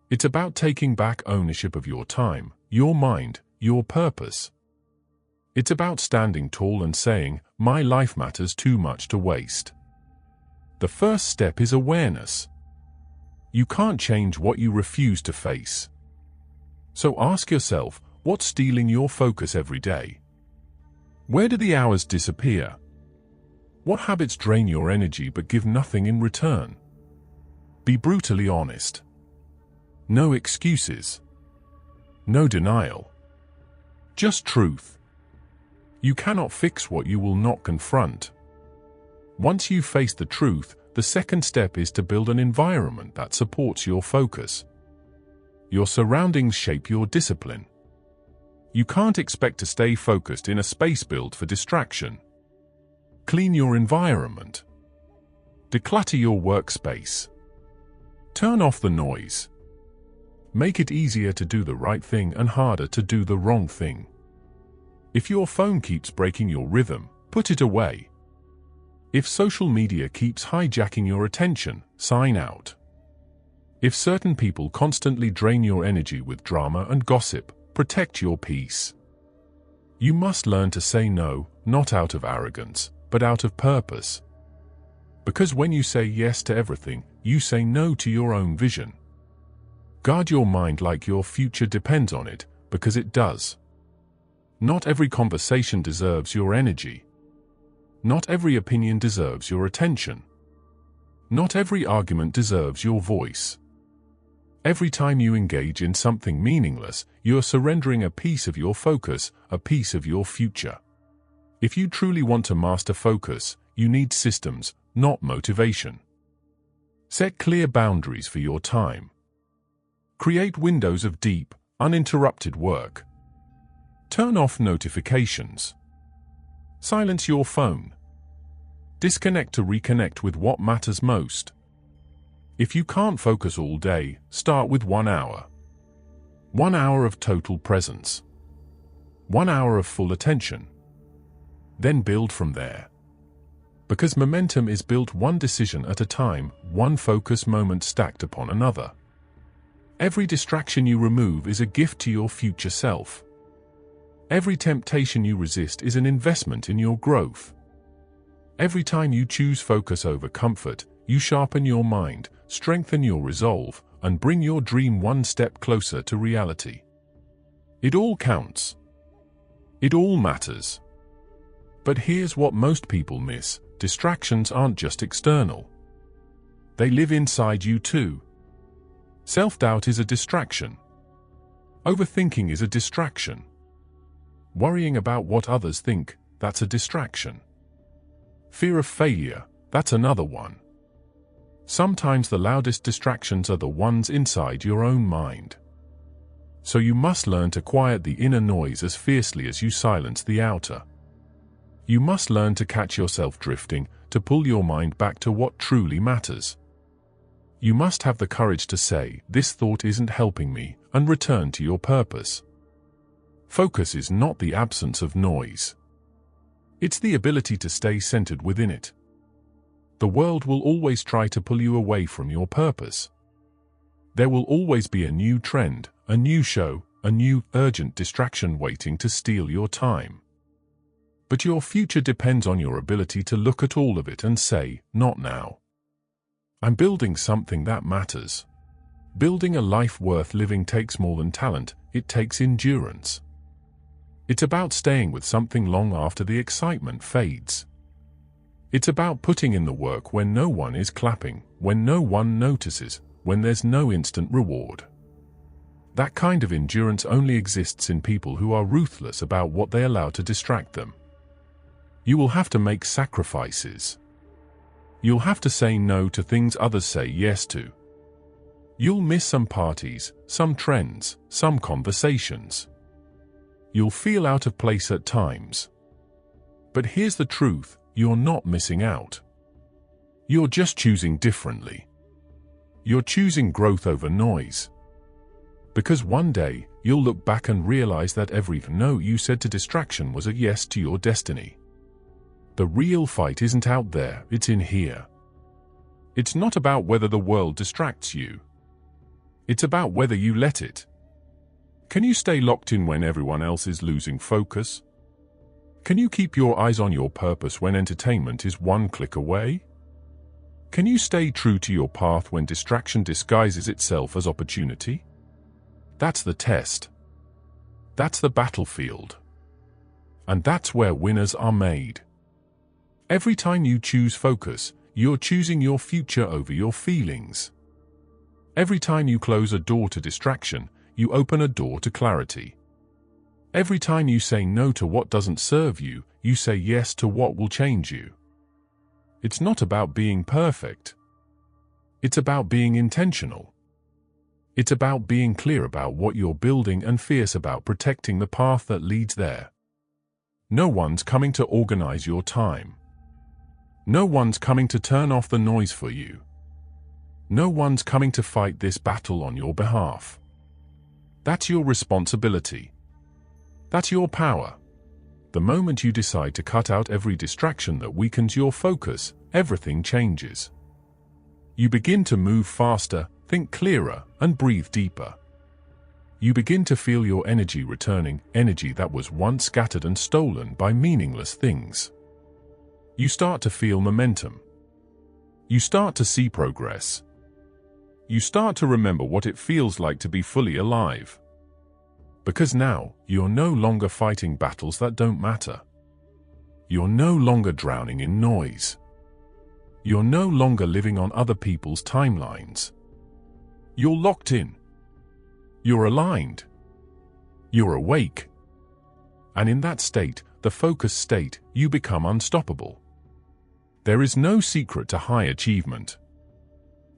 It's about taking back ownership of your time, your mind, your purpose. It's about standing tall and saying, "My life matters too much to waste." The first step is awareness. You can't change what you refuse to face. So ask yourself, what's stealing your focus every day? Where do the hours disappear? What habits drain your energy but give nothing in return? Be brutally honest. No excuses. No denial. Just truth. You cannot fix what you will not confront. Once you've faced the truth, the second step is to build an environment that supports your focus. Your surroundings shape your discipline. You can't expect to stay focused in a space built for distraction. Clean your environment. Declutter your workspace. Turn off the noise. Make it easier to do the right thing and harder to do the wrong thing. If your phone keeps breaking your rhythm, put it away. If social media keeps hijacking your attention, sign out. If certain people constantly drain your energy with drama and gossip, protect your peace. You must learn to say no, not out of arrogance, but out of purpose. Because when you say yes to everything, you say no to your own vision. Guard your mind like your future depends on it, because it does. Not every conversation deserves your energy. Not every opinion deserves your attention. Not every argument deserves your voice. Every time you engage in something meaningless, you are surrendering a piece of your focus, a piece of your future. If you truly want to master focus, you need systems, not motivation. Set clear boundaries for your time. Create windows of deep, uninterrupted work. Turn off notifications. Silence your phone. Disconnect to reconnect with what matters most. If you can't focus all day, start with 1 hour. 1 hour of total presence. 1 hour of full attention. Then build from there. Because momentum is built one decision at a time, one focus moment stacked upon another. Every distraction you remove is a gift to your future self. Every temptation you resist is an investment in your growth. Every time you choose focus over comfort, you sharpen your mind, strengthen your resolve, and bring your dream one step closer to reality. It all counts. It all matters. But here's what most people miss: distractions aren't just external. They live inside you too. Self-doubt is a distraction. Overthinking is a distraction. Worrying about what others think, that's a distraction. Fear of failure, that's another one. Sometimes the loudest distractions are the ones inside your own mind. So you must learn to quiet the inner noise as fiercely as you silence the outer. You must learn to catch yourself drifting, to pull your mind back to what truly matters. You must have the courage to say, "This thought isn't helping me," and return to your purpose. Focus is not the absence of noise. It's the ability to stay centered within it. The world will always try to pull you away from your purpose. There will always be a new trend, a new show, a new, urgent distraction waiting to steal your time. But your future depends on your ability to look at all of it and say, "Not now. I'm building something that matters." Building a life worth living takes more than talent, it takes endurance. It's about staying with something long after the excitement fades. It's about putting in the work when no one is clapping, when no one notices, when there's no instant reward. That kind of endurance only exists in people who are ruthless about what they allow to distract them. You will have to make sacrifices. You'll have to say no to things others say yes to. You'll miss some parties, some trends, some conversations. You'll feel out of place at times. But here's the truth, you're not missing out. You're just choosing differently. You're choosing growth over noise. Because one day, you'll look back and realize that every no you said to distraction was a yes to your destiny. The real fight isn't out there, it's in here. It's not about whether the world distracts you. It's about whether you let it. Can you stay locked in when everyone else is losing focus? Can you keep your eyes on your purpose when entertainment is one click away? Can you stay true to your path when distraction disguises itself as opportunity? That's the test. That's the battlefield. And that's where winners are made. Every time you choose focus, you're choosing your future over your feelings. Every time you close a door to distraction, you open a door to clarity. Every time you say no to what doesn't serve you, you say yes to what will change you. It's not about being perfect. It's about being intentional. It's about being clear about what you're building and fierce about protecting the path that leads there. No one's coming to organize your time. No one's coming to turn off the noise for you. No one's coming to fight this battle on your behalf. That's your responsibility. That's your power. The moment you decide to cut out every distraction that weakens your focus, everything changes. You begin to move faster, think clearer, and breathe deeper. You begin to feel your energy returning, energy that was once scattered and stolen by meaningless things. You start to feel momentum. You start to see progress. You start to remember what it feels like to be fully alive. Because now, you're no longer fighting battles that don't matter. You're no longer drowning in noise. You're no longer living on other people's timelines. You're locked in. You're aligned. You're awake. And in that state, the focused state, you become unstoppable. There is no secret to high achievement.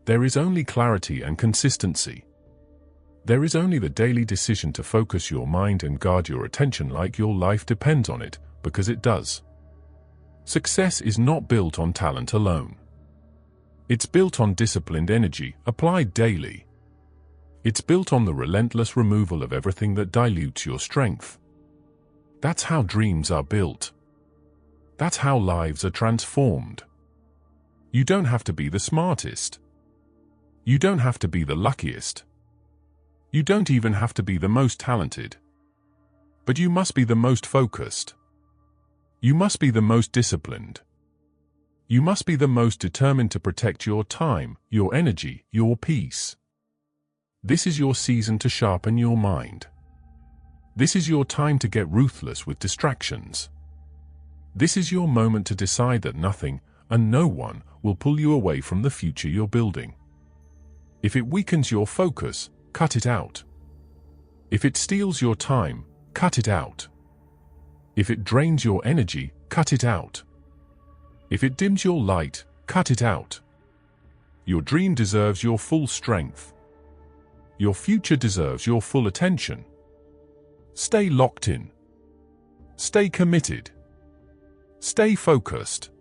There is only clarity and consistency. There is only the daily decision to focus your mind and guard your attention like your life depends on it, because it does. Success is not built on talent alone. It's built on disciplined energy, applied daily. It's built on the relentless removal of everything that dilutes your strength. That's how dreams are built. That's how lives are transformed. You don't have to be the smartest. You don't have to be the luckiest. You don't even have to be the most talented. But you must be the most focused. You must be the most disciplined. You must be the most determined to protect your time, your energy, your peace. This is your season to sharpen your mind. This is your time to get ruthless with distractions. This is your moment to decide that nothing and no one will pull you away from the future you're building. If it weakens your focus, cut it out. If it steals your time, cut it out. If it drains your energy, cut it out. If it dims your light, cut it out. Your dream deserves your full strength. Your future deserves your full attention. Stay locked in. Stay committed. Stay focused.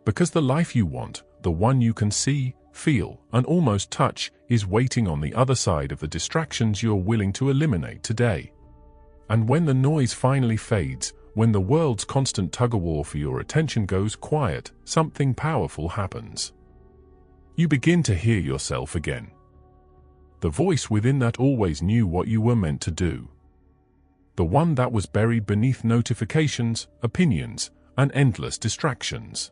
Because the life you want, the one you can see, feel, and almost touch, is waiting on the other side of the distractions you're willing to eliminate today. And when the noise finally fades, when the world's constant tug-of-war for your attention goes quiet, something powerful happens. You begin to hear yourself again. The voice within that always knew what you were meant to do. The one that was buried beneath notifications, opinions, and endless distractions.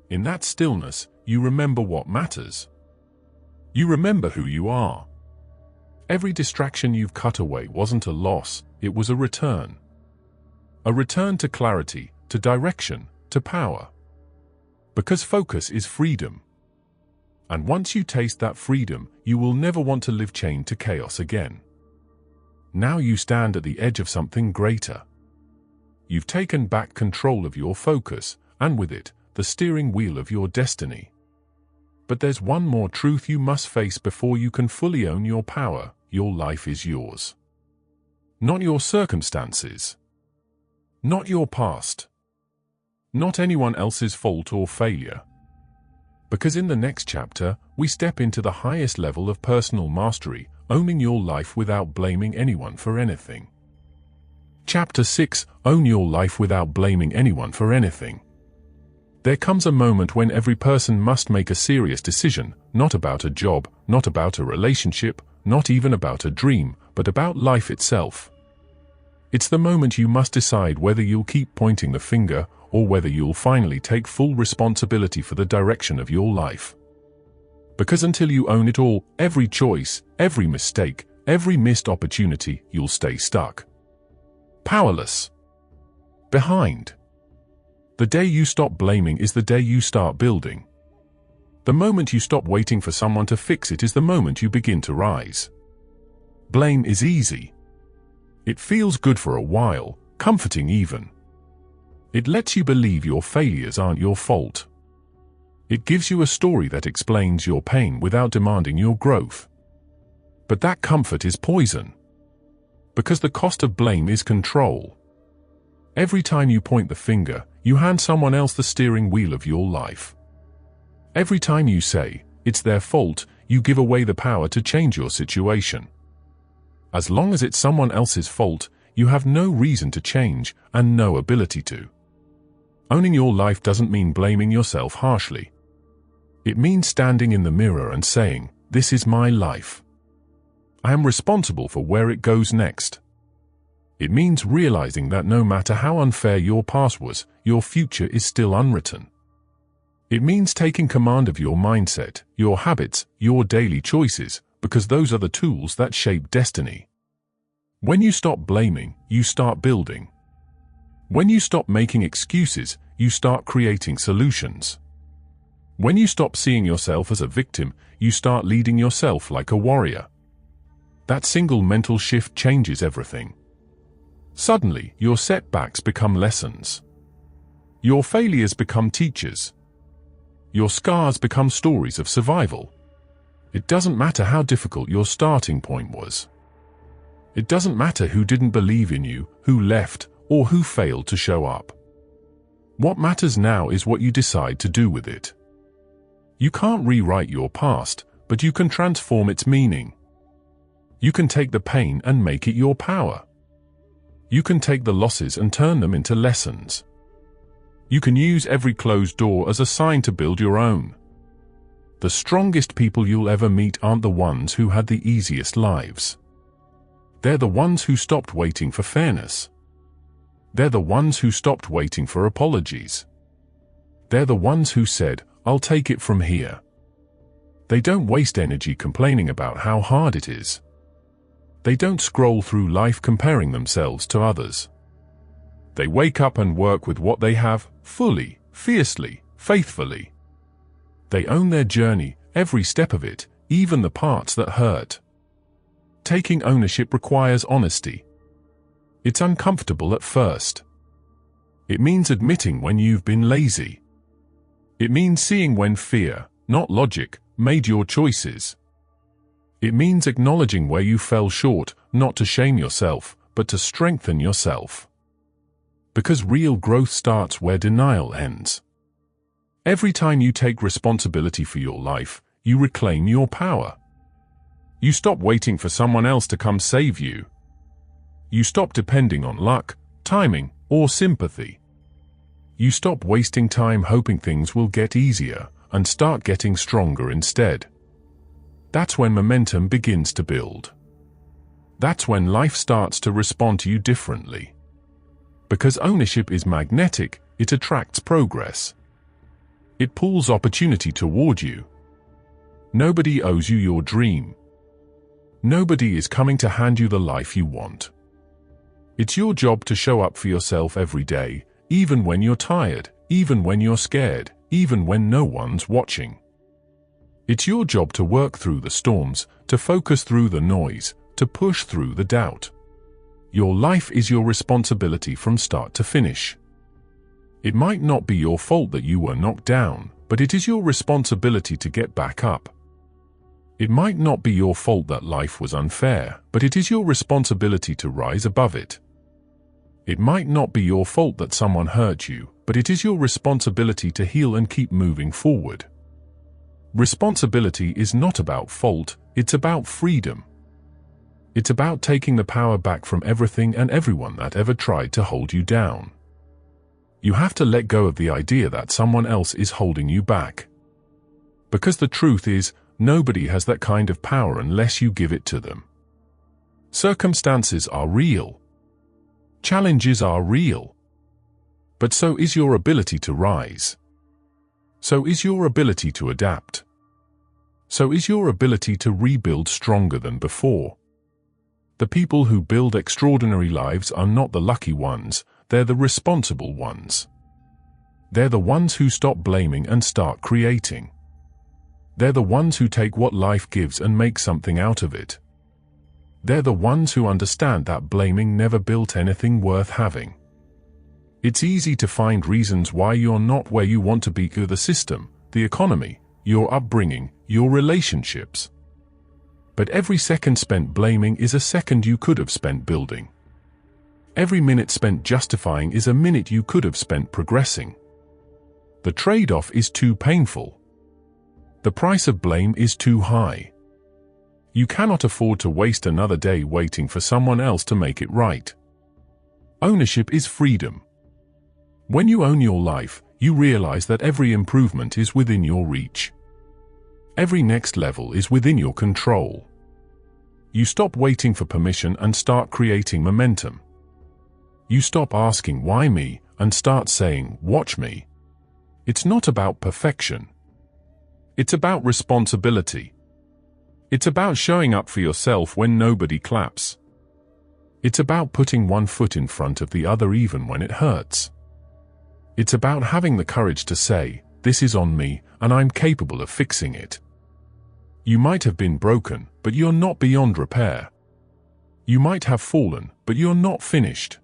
In that stillness, you remember what matters. You remember who you are. Every distraction you've cut away wasn't a loss, it was a return. A return to clarity, to direction, to power. Because focus is freedom. And once you taste that freedom, you will never want to live chained to chaos again. Now you stand at the edge of something greater. You've taken back control of your focus, and with it, the steering wheel of your destiny. But there's one more truth you must face before you can fully own your power. Your life is yours. Not your circumstances. Not your past. Not anyone else's fault or failure. Because in the next chapter, we step into the highest level of personal mastery, owning your life without blaming anyone for anything. Chapter 6: Own your life without blaming anyone for anything. There comes a moment when every person must make a serious decision, not about a job, not about a relationship, not even about a dream, but about life itself. It's the moment you must decide whether you'll keep pointing the finger, or whether you'll finally take full responsibility for the direction of your life. Because until you own it all, every choice, every mistake, every missed opportunity, you'll stay stuck. Powerless. Behind. The day you stop blaming is the day you start building. The moment you stop waiting for someone to fix it is the moment you begin to rise. Blame is easy. It feels good for a while, comforting even. It lets you believe your failures aren't your fault. It gives you a story that explains your pain without demanding your growth. But that comfort is poison. Because the cost of blame is control. Every time you point the finger, you hand someone else the steering wheel of your life. Every time you say, it's their fault, you give away the power to change your situation. As long as it's someone else's fault, you have no reason to change and no ability to. Owning your life doesn't mean blaming yourself harshly. It means standing in the mirror and saying, "This is my life. I am responsible for where it goes next." It means realizing that no matter how unfair your past was, your future is still unwritten. It means taking command of your mindset, your habits, your daily choices, because those are the tools that shape destiny. When you stop blaming, you start building. When you stop making excuses, you start creating solutions. When you stop seeing yourself as a victim, you start leading yourself like a warrior. That single mental shift changes everything. Suddenly, your setbacks become lessons. Your failures become teachers. Your scars become stories of survival. It doesn't matter how difficult your starting point was. It doesn't matter who didn't believe in you, who left, or who failed to show up. What matters now is what you decide to do with it. You can't rewrite your past, but you can transform its meaning. You can take the pain and make it your power. You can take the losses and turn them into lessons. You can use every closed door as a sign to build your own. The strongest people you'll ever meet aren't the ones who had the easiest lives. They're the ones who stopped waiting for fairness. They're the ones who stopped waiting for apologies. They're the ones who said, "I'll take it from here." They don't waste energy complaining about how hard it is. They don't scroll through life comparing themselves to others. They wake up and work with what they have, fully, fiercely, faithfully. They own their journey, every step of it, even the parts that hurt. Taking ownership requires honesty. It's uncomfortable at first. It means admitting when you've been lazy. It means seeing when fear, not logic, made your choices. It means acknowledging where you fell short, not to shame yourself, but to strengthen yourself. Because real growth starts where denial ends. Every time you take responsibility for your life, you reclaim your power. You stop waiting for someone else to come save you. You stop depending on luck, timing, or sympathy. You stop wasting time hoping things will get easier and start getting stronger instead. That's when momentum begins to build. That's when life starts to respond to you differently. Because ownership is magnetic, it attracts progress. It pulls opportunity toward you. Nobody owes you your dream. Nobody is coming to hand you the life you want. It's your job to show up for yourself every day, even when you're tired, even when you're scared, even when no one's watching. It's your job to work through the storms, to focus through the noise, to push through the doubt. Your life is your responsibility from start to finish. It might not be your fault that you were knocked down, but it is your responsibility to get back up. It might not be your fault that life was unfair, but it is your responsibility to rise above it. It might not be your fault that someone hurt you, but it is your responsibility to heal and keep moving forward. Responsibility is not about fault, it's about freedom. It's about taking the power back from everything and everyone that ever tried to hold you down. You have to let go of the idea that someone else is holding you back. Because the truth is, nobody has that kind of power unless you give it to them. Circumstances are real. Challenges are real. But so is your ability to rise. So is your ability to adapt. So is your ability to rebuild stronger than before. The people who build extraordinary lives are not the lucky ones, they're the responsible ones. They're the ones who stop blaming and start creating. They're the ones who take what life gives and make something out of it. They're the ones who understand that blaming never built anything worth having. It's easy to find reasons why you're not where you want to be through the system, the economy, your upbringing, your relationships. But every second spent blaming is a second you could have spent building. Every minute spent justifying is a minute you could have spent progressing. The trade-off is too painful. The price of blame is too high. You cannot afford to waste another day waiting for someone else to make it right. Ownership is freedom. When you own your life, you realize that every improvement is within your reach. Every next level is within your control. You stop waiting for permission and start creating momentum. You stop asking, "Why me?" and start saying, "Watch me." It's not about perfection. It's about responsibility. It's about showing up for yourself when nobody claps. It's about putting one foot in front of the other even when it hurts. It's about having the courage to say, "This is on me, and I'm capable of fixing it." You might have been broken, but you're not beyond repair. You might have fallen, but you're not finished.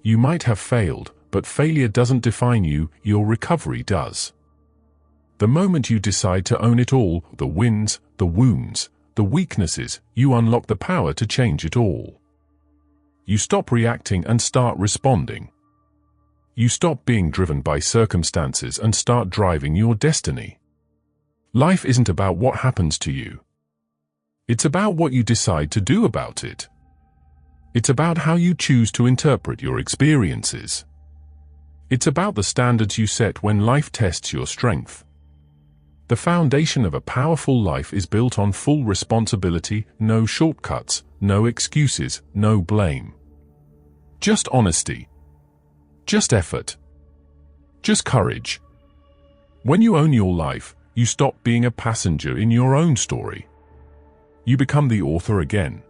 You might have failed, but failure doesn't define you, your recovery does. The moment you decide to own it all, the wins, the wounds, the weaknesses, you unlock the power to change it all. You stop reacting and start responding. You stop being driven by circumstances and start driving your destiny. Life isn't about what happens to you. It's about what you decide to do about it. It's about how you choose to interpret your experiences. It's about the standards you set when life tests your strength. The foundation of a powerful life is built on full responsibility, no shortcuts, no excuses, no blame. Just honesty. Just effort. Just courage. When you own your life, you stop being a passenger in your own story. You become the author again.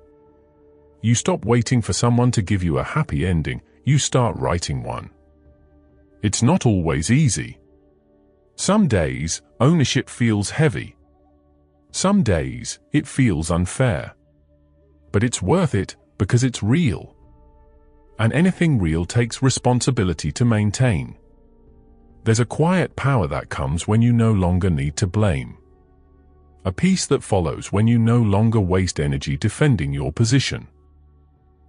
You stop waiting for someone to give you a happy ending, you start writing one. It's not always easy. Some days, ownership feels heavy. Some days, it feels unfair. But it's worth it because it's real. And anything real takes responsibility to maintain. There's a quiet power that comes when you no longer need to blame. A peace that follows when you no longer waste energy defending your position.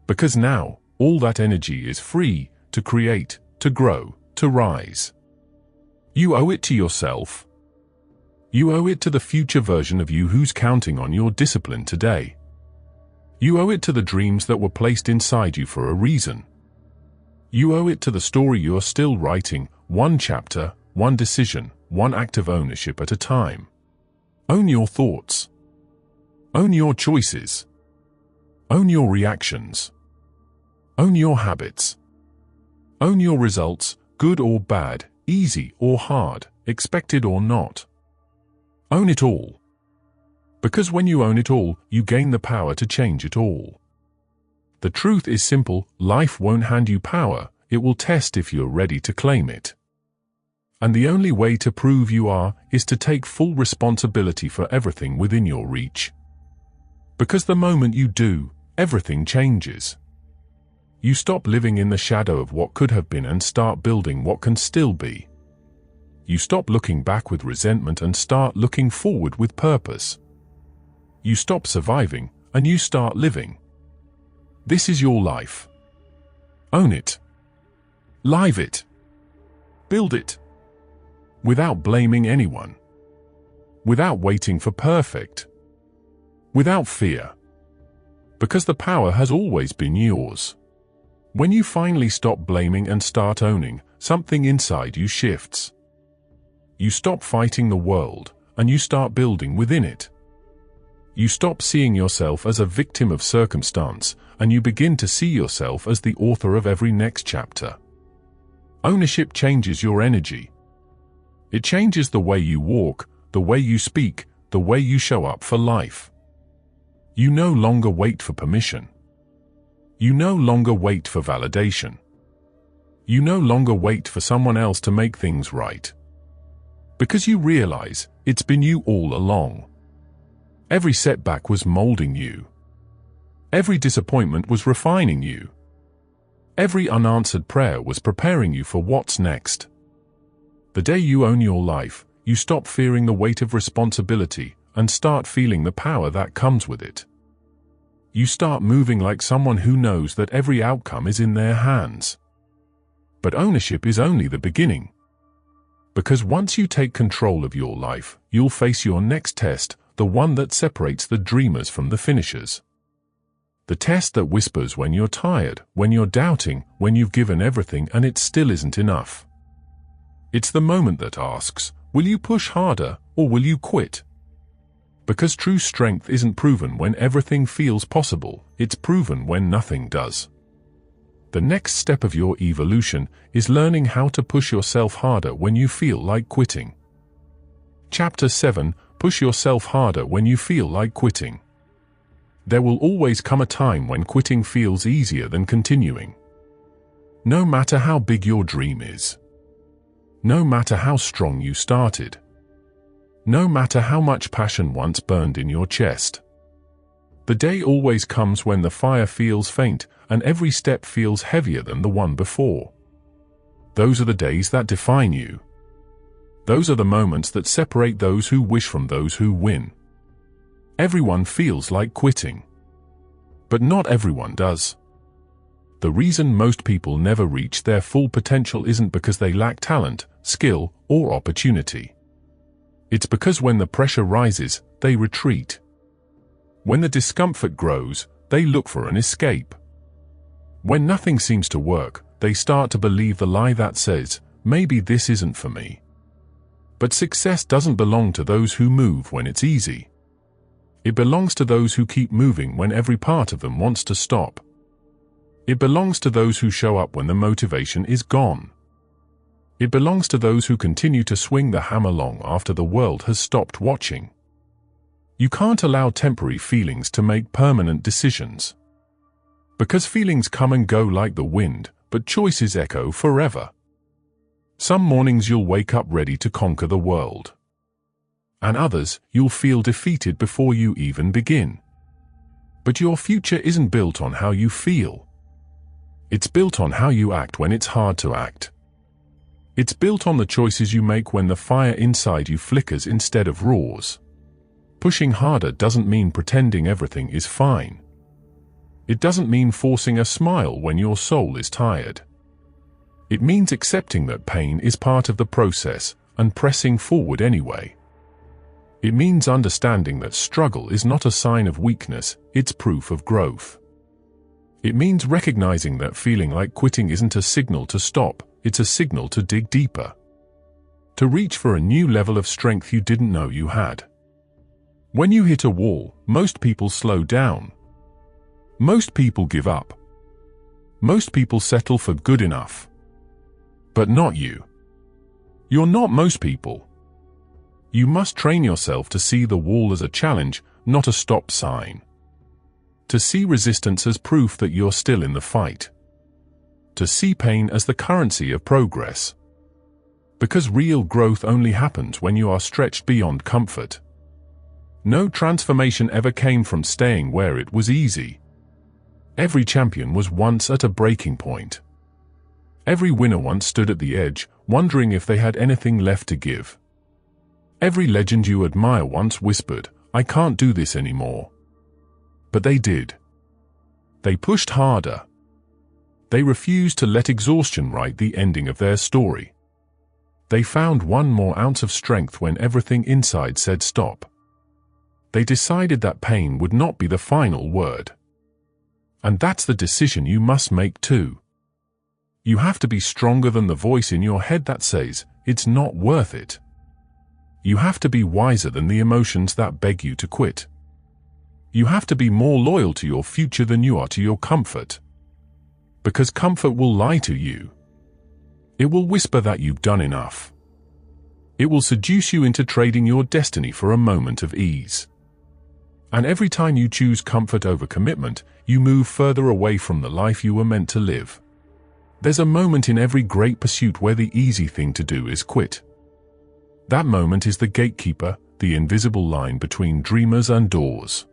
Because now, all that energy is free to create, to grow, to rise. You owe it to yourself. You owe it to the future version of you who's counting on your discipline today. You owe it to the dreams that were placed inside you for a reason. You owe it to the story you're still writing, one chapter, one decision, one act of ownership at a time. Own your thoughts. Own your choices. Own your reactions. Own your habits. Own your results, good or bad, easy or hard, expected or not. Own it all. Because when you own it all, you gain the power to change it all. The truth is simple, life won't hand you power, it will test if you're ready to claim it. And the only way to prove you are, is to take full responsibility for everything within your reach. Because the moment you do, everything changes. You stop living in the shadow of what could have been and start building what can still be. You stop looking back with resentment and start looking forward with purpose. You stop surviving, and you start living. This is your life. Own it. Live it. Build it. Without blaming anyone. Without waiting for perfect. Without fear. Because the power has always been yours. When you finally stop blaming and start owning, something inside you shifts. You stop fighting the world, and you start building within it. You stop seeing yourself as a victim of circumstance, and you begin to see yourself as the author of every next chapter. Ownership changes your energy. It changes the way you walk, the way you speak, the way you show up for life. You no longer wait for permission. You no longer wait for validation. You no longer wait for someone else to make things right. Because you realize it's been you all along. Every setback was molding you. Every disappointment was refining you. Every unanswered prayer was preparing you for what's next. The day you own your life, you stop fearing the weight of responsibility and start feeling the power that comes with it. You start moving like someone who knows that every outcome is in their hands. But ownership is only the beginning. Because once you take control of your life, you'll face your next test, the one that separates the dreamers from the finishers. The test that whispers when you're tired, when you're doubting, when you've given everything and it still isn't enough. It's the moment that asks, will you push harder or will you quit? Because true strength isn't proven when everything feels possible, it's proven when nothing does. The next step of your evolution is learning how to push yourself harder when you feel like quitting. Chapter 7: Push yourself harder when you feel like quitting. There will always come a time when quitting feels easier than continuing. No matter how big your dream is. No matter how strong you started. No matter how much passion once burned in your chest. The day always comes when the fire feels faint and every step feels heavier than the one before. Those are the days that define you. Those are the moments that separate those who wish from those who win. Everyone feels like quitting. But not everyone does. The reason most people never reach their full potential isn't because they lack talent, skill, or opportunity. It's because when the pressure rises, they retreat. When the discomfort grows, they look for an escape. When nothing seems to work, they start to believe the lie that says, maybe this isn't for me. But success doesn't belong to those who move when it's easy. It belongs to those who keep moving when every part of them wants to stop. It belongs to those who show up when the motivation is gone. It belongs to those who continue to swing the hammer long after the world has stopped watching. You can't allow temporary feelings to make permanent decisions. Because feelings come and go like the wind, but choices echo forever. Some mornings you'll wake up ready to conquer the world. And others, you'll feel defeated before you even begin. But your future isn't built on how you feel. It's built on how you act when it's hard to act. It's built on the choices you make when the fire inside you flickers instead of roars. Pushing harder doesn't mean pretending everything is fine. It doesn't mean forcing a smile when your soul is tired. It means accepting that pain is part of the process and pressing forward anyway. It means understanding that struggle is not a sign of weakness, it's proof of growth. It means recognizing that feeling like quitting isn't a signal to stop, it's a signal to dig deeper. To reach for a new level of strength you didn't know you had. When you hit a wall, most people slow down. Most people give up. Most people settle for good enough. But not you. You're not most people. You must train yourself to see the wall as a challenge, not a stop sign. To see resistance as proof that you're still in the fight. To see pain as the currency of progress. Because real growth only happens when you are stretched beyond comfort. No transformation ever came from staying where it was easy. Every champion was once at a breaking point. Every winner once stood at the edge, wondering if they had anything left to give. Every legend you admire once whispered, I can't do this anymore. But they did. They pushed harder. They refused to let exhaustion write the ending of their story. They found one more ounce of strength when everything inside said stop. They decided that pain would not be the final word. And that's the decision you must make too. You have to be stronger than the voice in your head that says, it's not worth it. You have to be wiser than the emotions that beg you to quit. You have to be more loyal to your future than you are to your comfort. Because comfort will lie to you. It will whisper that you've done enough. It will seduce you into trading your destiny for a moment of ease. And every time you choose comfort over commitment, you move further away from the life you were meant to live. There's a moment in every great pursuit where the easy thing to do is quit. That moment is the gatekeeper, the invisible line between dreamers and doors.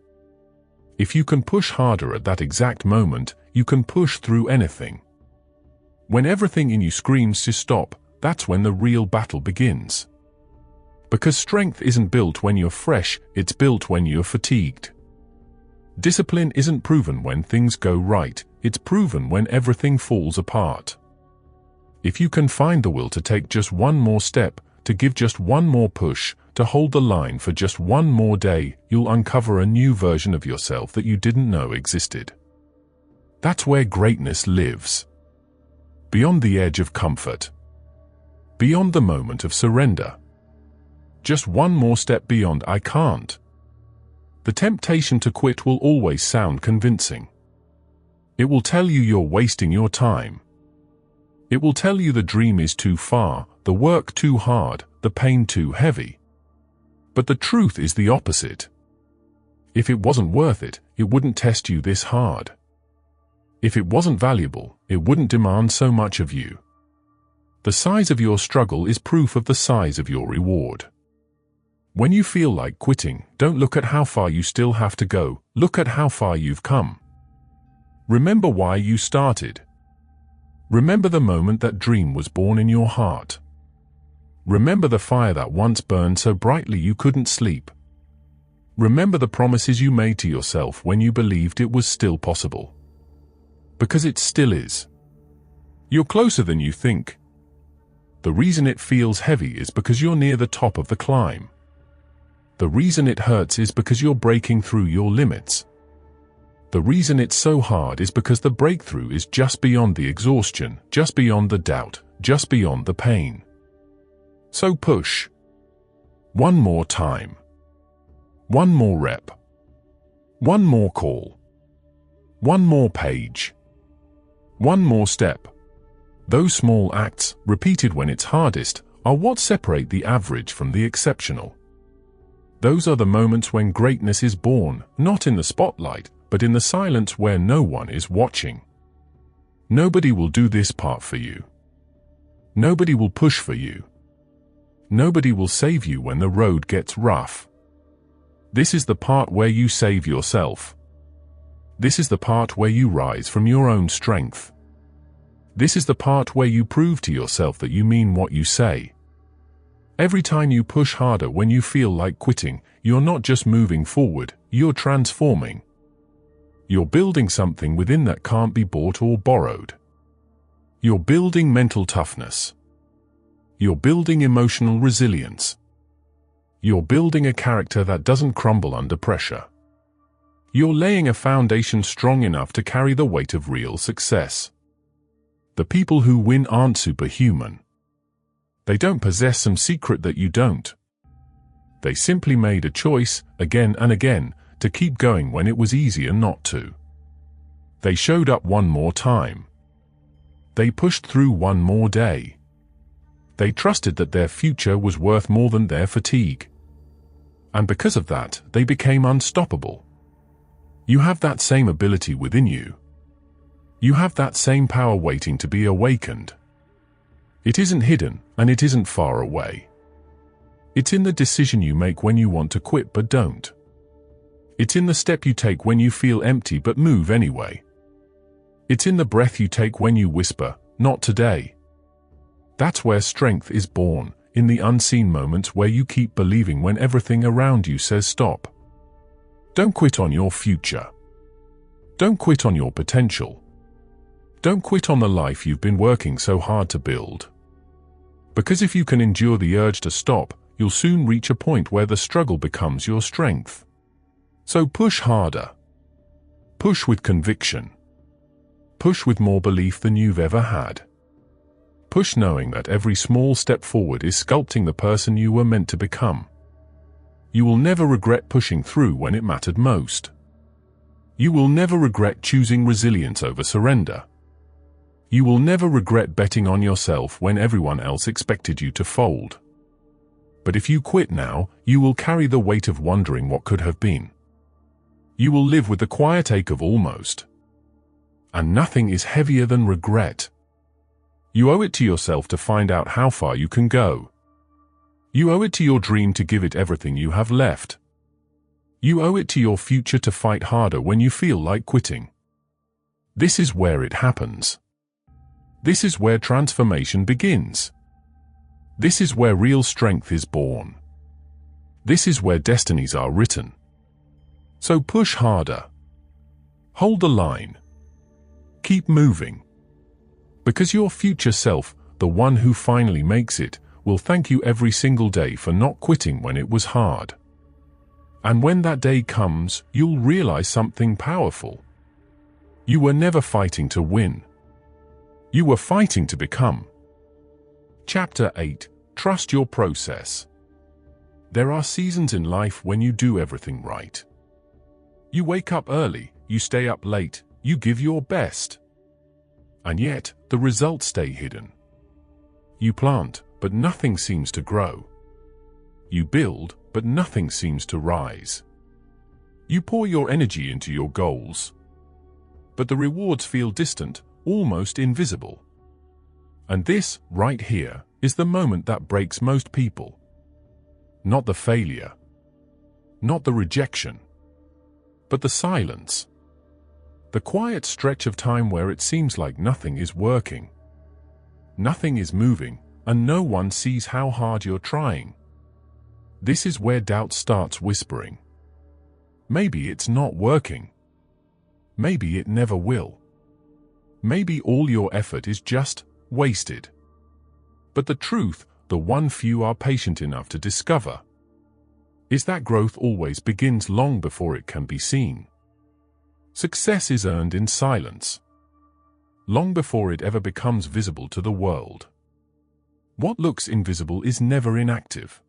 If you can push harder at that exact moment, you can push through anything. When everything in you screams to stop, that's when the real battle begins. Because strength isn't built when you're fresh, it's built when you're fatigued. Discipline isn't proven when things go right, it's proven when everything falls apart. If you can find the will to take just one more step, to give just one more push, to hold the line for just one more day, you'll uncover a new version of yourself that you didn't know existed. That's where greatness lives. Beyond the edge of comfort. Beyond the moment of surrender. Just one more step beyond I can't. The temptation to quit will always sound convincing. It will tell you you're wasting your time. It will tell you the dream is too far, the work too hard, the pain too heavy. But the truth is the opposite. If it wasn't worth it, it wouldn't test you this hard. If it wasn't valuable, it wouldn't demand so much of you. The size of your struggle is proof of the size of your reward. When you feel like quitting, don't look at how far you still have to go, look at how far you've come. Remember why you started. Remember the moment that dream was born in your heart. Remember the fire that once burned so brightly you couldn't sleep. Remember the promises you made to yourself when you believed it was still possible. Because it still is. You're closer than you think. The reason it feels heavy is because you're near the top of the climb. The reason it hurts is because you're breaking through your limits. The reason it's so hard is because the breakthrough is just beyond the exhaustion, just beyond the doubt, just beyond the pain. So push. One more time. One more rep. One more call. One more page. One more step. Those small acts, repeated when it's hardest, are what separate the average from the exceptional. Those are the moments when greatness is born, not in the spotlight, but in the silence where no one is watching. Nobody will do this part for you. Nobody will push for you. Nobody will save you when the road gets rough. This is the part where you save yourself. This is the part where you rise from your own strength. This is the part where you prove to yourself that you mean what you say. Every time you push harder when you feel like quitting, you're not just moving forward, you're transforming. You're building something within that can't be bought or borrowed. You're building mental toughness. You're building emotional resilience. You're building a character that doesn't crumble under pressure. You're laying a foundation strong enough to carry the weight of real success. The people who win aren't superhuman. They don't possess some secret that you don't. They simply made a choice, again and again, to keep going when it was easier not to. They showed up one more time. They pushed through one more day. They trusted that their future was worth more than their fatigue. And because of that, they became unstoppable. You have that same ability within you. You have that same power waiting to be awakened. It isn't hidden, and it isn't far away. It's in the decision you make when you want to quit but don't. It's in the step you take when you feel empty but move anyway. It's in the breath you take when you whisper, "Not today." That's where strength is born, in the unseen moments where you keep believing when everything around you says stop. Don't quit on your future. Don't quit on your potential. Don't quit on the life you've been working so hard to build. Because if you can endure the urge to stop, you'll soon reach a point where the struggle becomes your strength. So push harder. Push with conviction. Push with more belief than you've ever had. Push knowing that every small step forward is sculpting the person you were meant to become. You will never regret pushing through when it mattered most. You will never regret choosing resilience over surrender. You will never regret betting on yourself when everyone else expected you to fold. But if you quit now, you will carry the weight of wondering what could have been. You will live with the quiet ache of almost. And nothing is heavier than regret. You owe it to yourself to find out how far you can go. You owe it to your dream to give it everything you have left. You owe it to your future to fight harder when you feel like quitting. This is where it happens. This is where transformation begins. This is where real strength is born. This is where destinies are written. So push harder. Hold the line. Keep moving. Because your future self, the one who finally makes it, will thank you every single day for not quitting when it was hard. And when that day comes, you'll realize something powerful. You were never fighting to win. You were fighting to become. Chapter 8. Trust your process. There are seasons in life when you do everything right. You wake up early, you stay up late, you give your best. And yet, the results stay hidden. You plant, but nothing seems to grow. You build, but nothing seems to rise. You pour your energy into your goals, but the rewards feel distant, almost invisible. And this, right here, is the moment that breaks most people. Not the failure, not the rejection, but the silence. The quiet stretch of time where it seems like nothing is working. Nothing is moving, and no one sees how hard you're trying. This is where doubt starts whispering. Maybe it's not working. Maybe it never will. Maybe all your effort is just wasted. But the truth, the one few are patient enough to discover, is that growth always begins long before it can be seen. Success is earned in silence, long before it ever becomes visible to the world. What looks invisible is never inactive.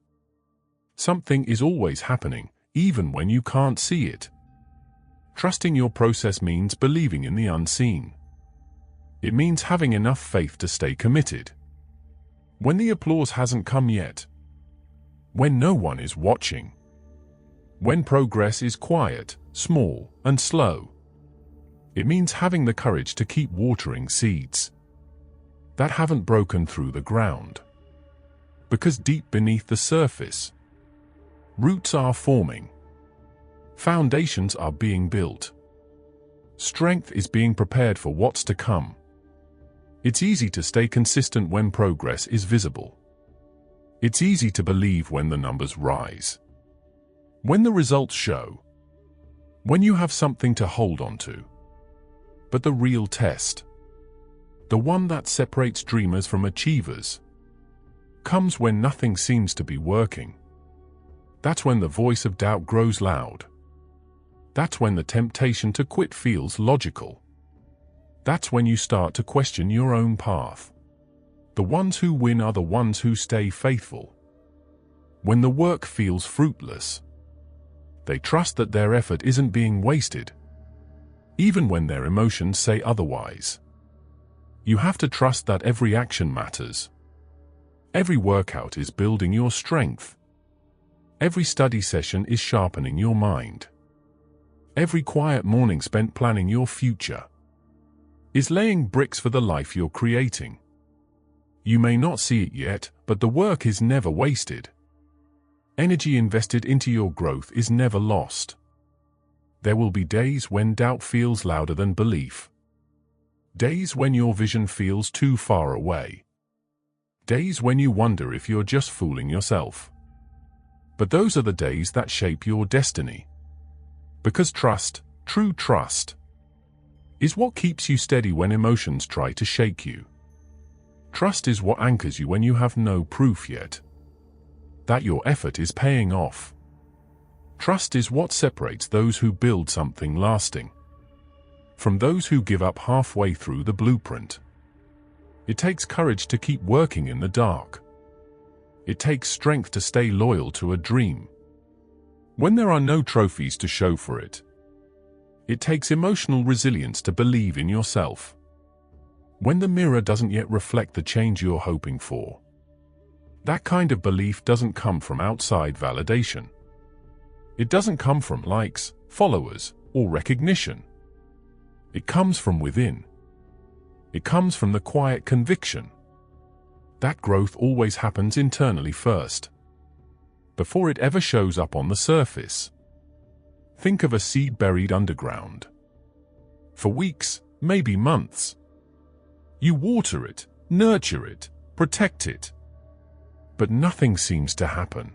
Something is always happening, even when you can't see it. Trusting your process means believing in the unseen. It means having enough faith to stay committed. When the applause hasn't come yet, when no one is watching, when progress is quiet, small, and slow, it means having the courage to keep watering seeds that haven't broken through the ground. Because deep beneath the surface, roots are forming, foundations are being built, strength is being prepared for what's to come. It's easy to stay consistent when progress is visible. It's easy to believe when the numbers rise, when the results show, when you have something to hold on to. But the real test, the one that separates dreamers from achievers, comes when nothing seems to be working. That's when the voice of doubt grows loud. That's when the temptation to quit feels logical. That's when you start to question your own path. The ones who win are the ones who stay faithful. When the work feels fruitless, they trust that their effort isn't being wasted, even when their emotions say otherwise. You have to trust that every action matters. Every workout is building your strength. Every study session is sharpening your mind. Every quiet morning spent planning your future is laying bricks for the life you're creating. You may not see it yet, but the work is never wasted. Energy invested into your growth is never lost. There will be days when doubt feels louder than belief. Days when your vision feels too far away. Days when you wonder if you're just fooling yourself. But those are the days that shape your destiny. Because trust, true trust, is what keeps you steady when emotions try to shake you. Trust is what anchors you when you have no proof yet that your effort is paying off. Trust is what separates those who build something lasting from those who give up halfway through the blueprint. It takes courage to keep working in the dark. It takes strength to stay loyal to a dream when there are no trophies to show for it. It takes emotional resilience to believe in yourself when the mirror doesn't yet reflect the change you're hoping for. That kind of belief doesn't come from outside validation. It doesn't come from likes, followers, or recognition. It comes from within. It comes from the quiet conviction that growth always happens internally first, before it ever shows up on the surface. Think of a seed buried underground. For weeks, maybe months, you water it, nurture it, protect it, but nothing seems to happen.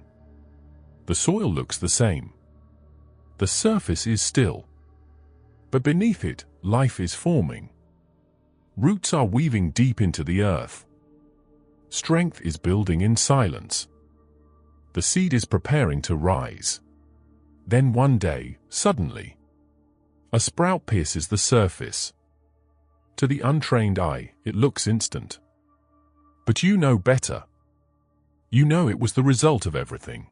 The soil looks the same. The surface is still. But beneath it, life is forming. Roots are weaving deep into the earth. Strength is building in silence. The seed is preparing to rise. Then one day, suddenly, A sprout pierces the surface. To the untrained eye, it looks instant. But you know better. You know it was the result of everything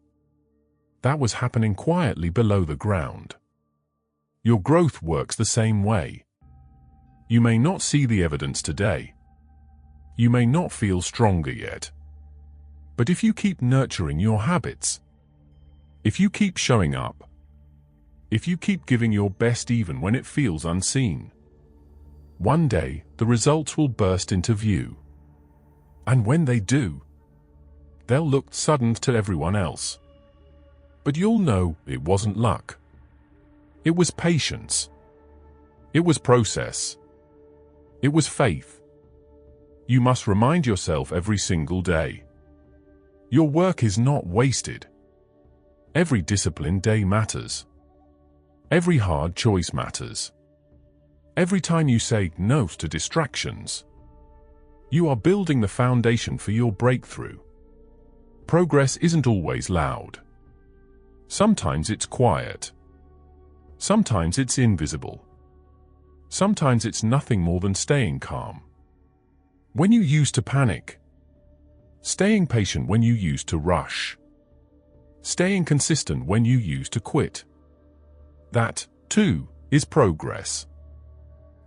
that was happening quietly below the ground. Your growth works the same way. You may not see the evidence today. You may not feel stronger yet. But if you keep nurturing your habits, if you keep showing up, if you keep giving your best even when it feels unseen, one day the results will burst into view. And when they do, they'll look sudden to everyone else. But you'll know it wasn't luck. It was patience. It was process. It was faith. You must remind yourself every single day. Your work is not wasted. Every disciplined day matters. Every hard choice matters. Every time you say no to distractions, you are building the foundation for your breakthrough. Progress isn't always loud. Sometimes it's quiet. Sometimes it's invisible. Sometimes it's nothing more than staying calm when you used to panic. Staying patient when you used to rush. Staying consistent when you used to quit. That, too, is progress.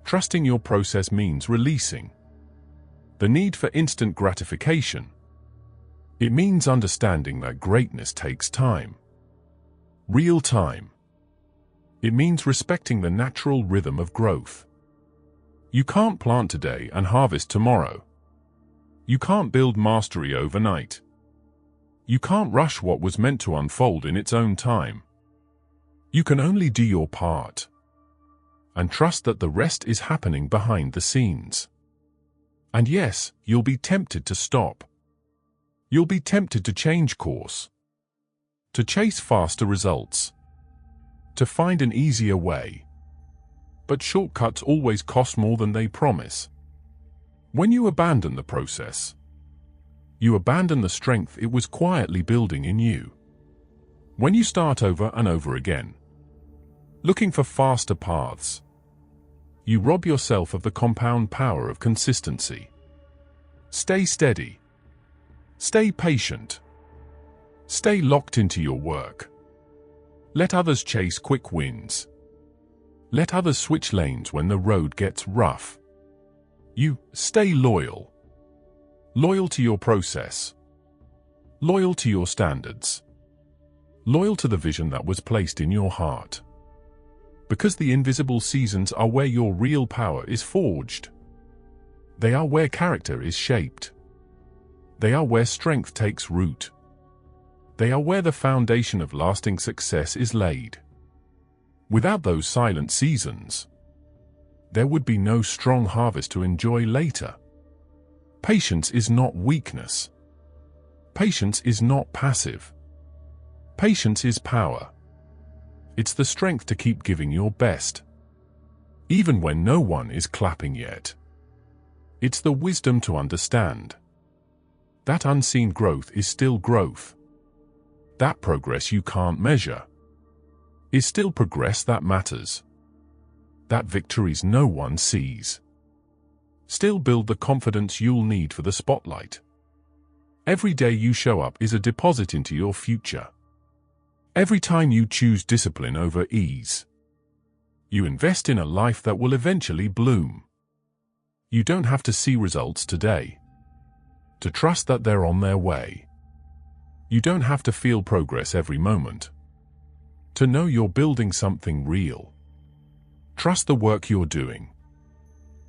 Trusting your process means releasing the need for instant gratification. It means understanding that greatness takes time. Real time. It means respecting the natural rhythm of growth. You can't plant today and harvest tomorrow. You can't build mastery overnight. You can't rush what was meant to unfold in its own time. You can only do your part and trust that the rest is happening behind the scenes. And yes, you'll be tempted to stop. You'll be tempted to change course, to chase faster results, to find an easier way. But shortcuts always cost more than they promise. When you abandon the process, you abandon the strength it was quietly building in you. When you start over and over again, looking for faster paths, you rob yourself of the compound power of consistency. Stay steady. Stay patient. Stay locked into your work. Let others chase quick wins. Let others switch lanes when the road gets rough. You stay loyal. Loyal to your process. Loyal to your standards. Loyal to the vision that was placed in your heart. Because the invisible seasons are where your real power is forged. They are where character is shaped. They are where strength takes root. They are where the foundation of lasting success is laid. Without those silent seasons, there would be no strong harvest to enjoy later. Patience is not weakness. Patience is not passive. Patience is power. It's the strength to keep giving your best, even when no one is clapping yet. It's the wisdom to understand that unseen growth is still growth. That progress you can't measure is still progress that matters. That victories no one sees still build the confidence you'll need for the spotlight. Every day you show up is a deposit into your future. Every time you choose discipline over ease, you invest in a life that will eventually bloom. You don't have to see results today to trust that they're on their way. You don't have to feel progress every moment to know you're building something real. Trust the work you're doing.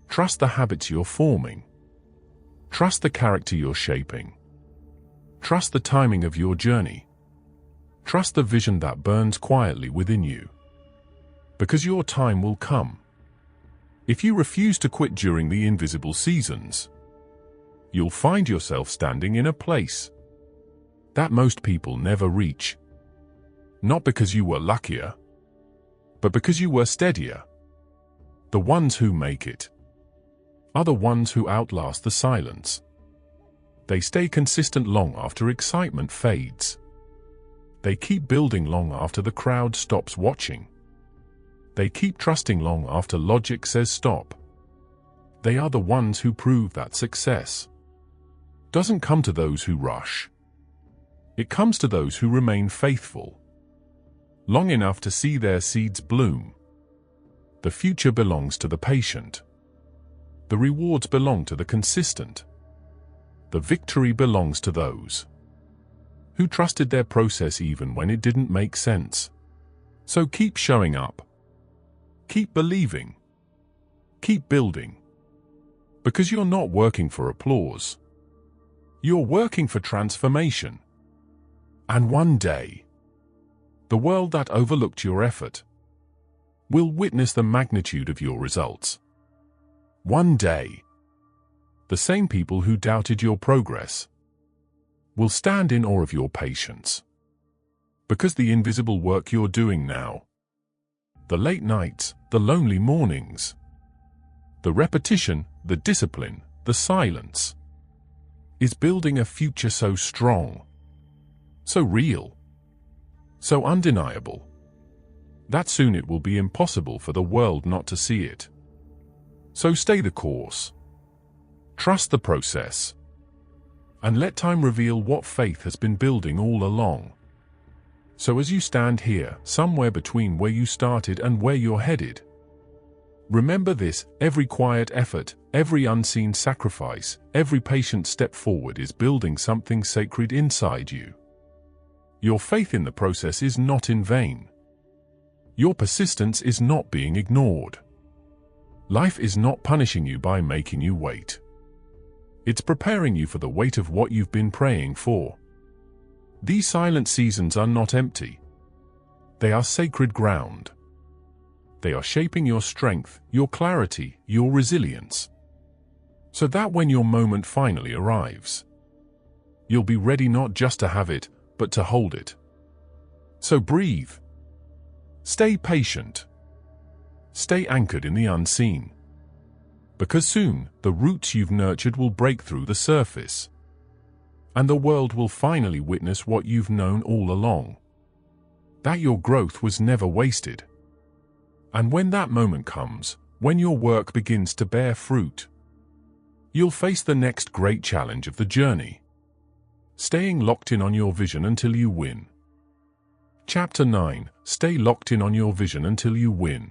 Trust the habits you're forming. Trust the character you're shaping. Trust the timing of your journey. Trust the vision that burns quietly within you. Because your time will come. If you refuse to quit during the invisible seasons, you'll find yourself standing in a place that most people never reach. Not because you were luckier, but because you were steadier. The ones who make it are the ones who outlast the silence. They stay consistent long after excitement fades. They keep building long after the crowd stops watching. They keep trusting long after logic says stop. They are the ones who prove that success doesn't come to those who rush. It comes to those who remain faithful long enough to see their seeds bloom. The future belongs to the patient. The rewards belong to the consistent. The victory belongs to those who trusted their process even when it didn't make sense. So keep showing up. Keep believing. Keep building. Because you're not working for applause. You're working for transformation. And one day, the world that overlooked your effort will witness the magnitude of your results. One day, the same people who doubted your progress will stand in awe of your patience. Because the invisible work you're doing now, the late nights, the lonely mornings, the repetition, the discipline, the silence, is building a future so strong, so real, so undeniable, that soon it will be impossible for the world not to see it. So stay the course. Trust the process. And let time reveal what faith has been building all along. So as you stand here, somewhere between where you started and where you're headed, remember this: every quiet effort, every unseen sacrifice, every patient step forward is building something sacred inside you. Your faith in the process is not in vain. Your persistence is not being ignored. Life is not punishing you by making you wait. It's preparing you for the weight of what you've been praying for. These silent seasons are not empty. They are sacred ground. They are shaping your strength, your clarity, your resilience. So that when your moment finally arrives, you'll be ready not just to have it, but to hold it. So breathe. Stay patient. Stay anchored in the unseen. Because soon, the roots you've nurtured will break through the surface. And the world will finally witness what you've known all along: that your growth was never wasted. And when that moment comes, when your work begins to bear fruit, you'll face the next great challenge of the journey, staying locked in on your vision until you win. Chapter 9. Stay locked in on your vision until you win.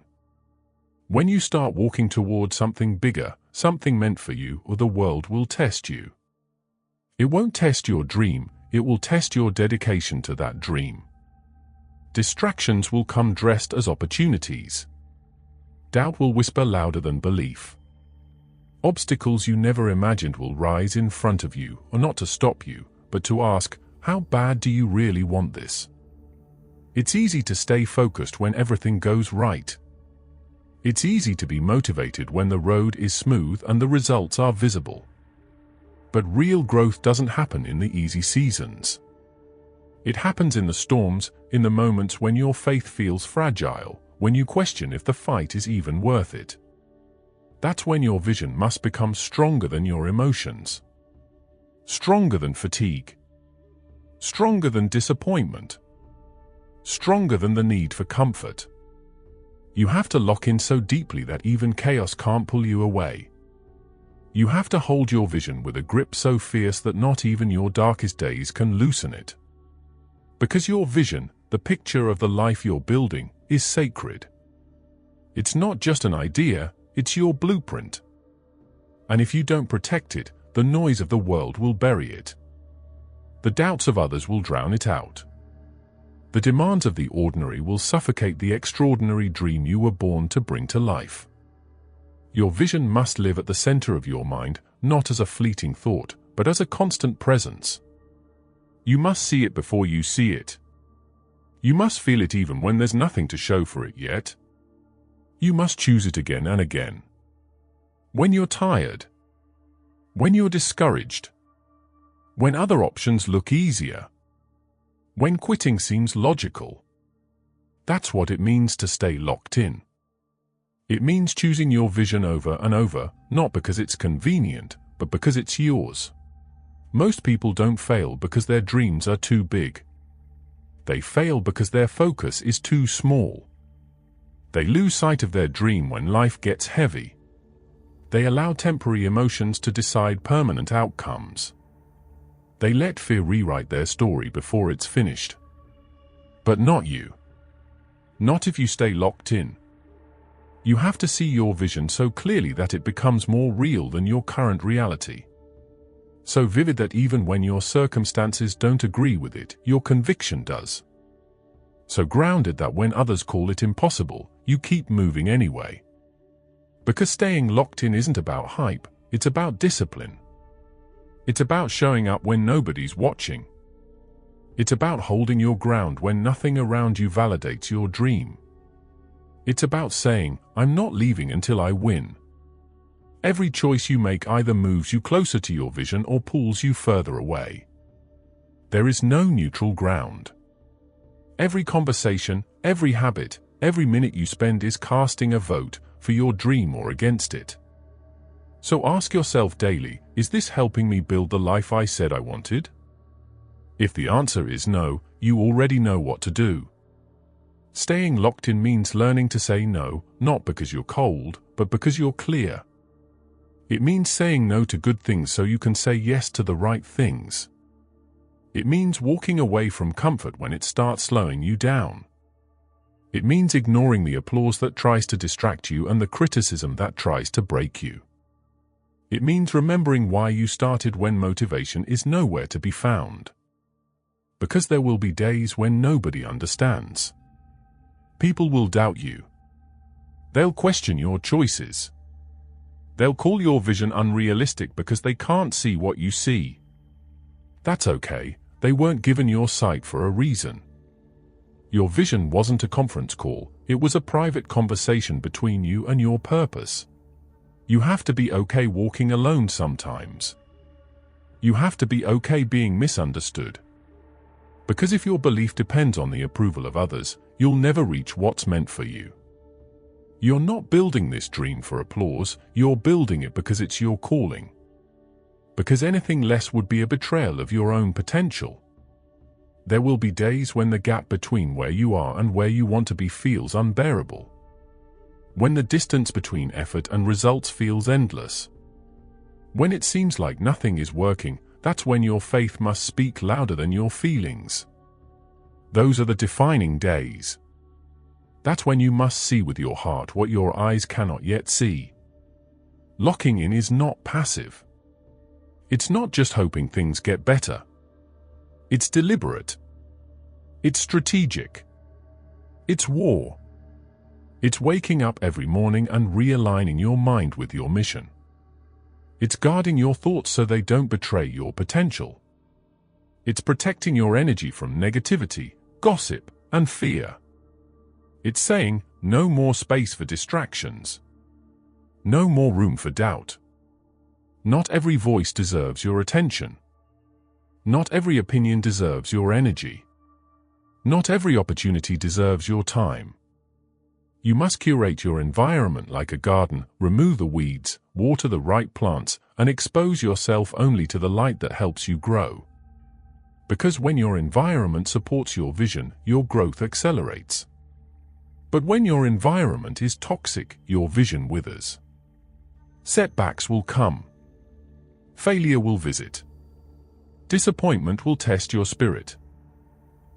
When you start walking toward something bigger, something meant for you, or the world will test you. It won't test your dream, it will test your dedication to that dream. Distractions will come dressed as opportunities. Doubt will whisper louder than belief. Obstacles you never imagined will rise in front of you, or not to stop you, but to ask, how bad do you really want this? It's easy to stay focused when everything goes right. It's easy to be motivated when the road is smooth and the results are visible. But real growth doesn't happen in the easy seasons. It happens in the storms, in the moments when your faith feels fragile, when you question if the fight is even worth it. That's when your vision must become stronger than your emotions. Stronger than fatigue. Stronger than disappointment. Stronger than the need for comfort. You have to lock in so deeply that even chaos can't pull you away. You have to hold your vision with a grip so fierce that not even your darkest days can loosen it. Because your vision, the picture of the life you're building, is sacred. It's not just an idea, it's your blueprint. And if you don't protect it, the noise of the world will bury it. The doubts of others will drown it out. The demands of the ordinary will suffocate the extraordinary dream you were born to bring to life. Your vision must live at the center of your mind, not as a fleeting thought, but as a constant presence. You must see it before you see it. You must feel it even when there's nothing to show for it yet. You must choose it again and again. When you're tired. When you're discouraged. When other options look easier. When quitting seems logical. That's what it means to stay locked in. It means choosing your vision over and over, not because it's convenient, but because it's yours. Most people don't fail because their dreams are too big. They fail because their focus is too small. They lose sight of their dream when life gets heavy. They allow temporary emotions to decide permanent outcomes. They let fear rewrite their story before it's finished. But not you. Not if you stay locked in. You have to see your vision so clearly that it becomes more real than your current reality. So vivid that even when your circumstances don't agree with it, your conviction does. So grounded that when others call it impossible, you keep moving anyway. Because staying locked in isn't about hype, it's about discipline. It's about showing up when nobody's watching. It's about holding your ground when nothing around you validates your dream. It's about saying, I'm not leaving until I win. Every choice you make either moves you closer to your vision or pulls you further away. There is no neutral ground. Every conversation, every habit, every minute you spend is casting a vote for your dream or against it. So ask yourself daily, is this helping me build the life I said I wanted? If the answer is no, you already know what to do. Staying locked in means learning to say no, not because you're cold, but because you're clear. It means saying no to good things so you can say yes to the right things. It means walking away from comfort when it starts slowing you down. It means ignoring the applause that tries to distract you and the criticism that tries to break you. It means remembering why you started when motivation is nowhere to be found. Because there will be days when nobody understands. People will doubt you. They'll question your choices. They'll call your vision unrealistic because they can't see what you see. That's okay, they weren't given your sight for a reason. Your vision wasn't a conference call, it was a private conversation between you and your purpose. You have to be okay walking alone sometimes. You have to be okay being misunderstood. Because if your belief depends on the approval of others, you'll never reach what's meant for you. You're not building this dream for applause, you're building it because it's your calling. Because anything less would be a betrayal of your own potential. There will be days when the gap between where you are and where you want to be feels unbearable. When the distance between effort and results feels endless. When it seems like nothing is working, that's when your faith must speak louder than your feelings. Those are the defining days. That's when you must see with your heart what your eyes cannot yet see. Locking in is not passive. It's not just hoping things get better. It's deliberate. It's strategic. It's war. It's waking up every morning and realigning your mind with your mission. It's guarding your thoughts so they don't betray your potential. It's protecting your energy from negativity, gossip, and fear. It's saying, no more space for distractions. No more room for doubt. Not every voice deserves your attention. Not every opinion deserves your energy. Not every opportunity deserves your time. You must curate your environment like a garden, remove the weeds, water the right plants, and expose yourself only to the light that helps you grow. Because when your environment supports your vision, your growth accelerates. But when your environment is toxic, your vision withers. Setbacks will come. Failure will visit. Disappointment will test your spirit.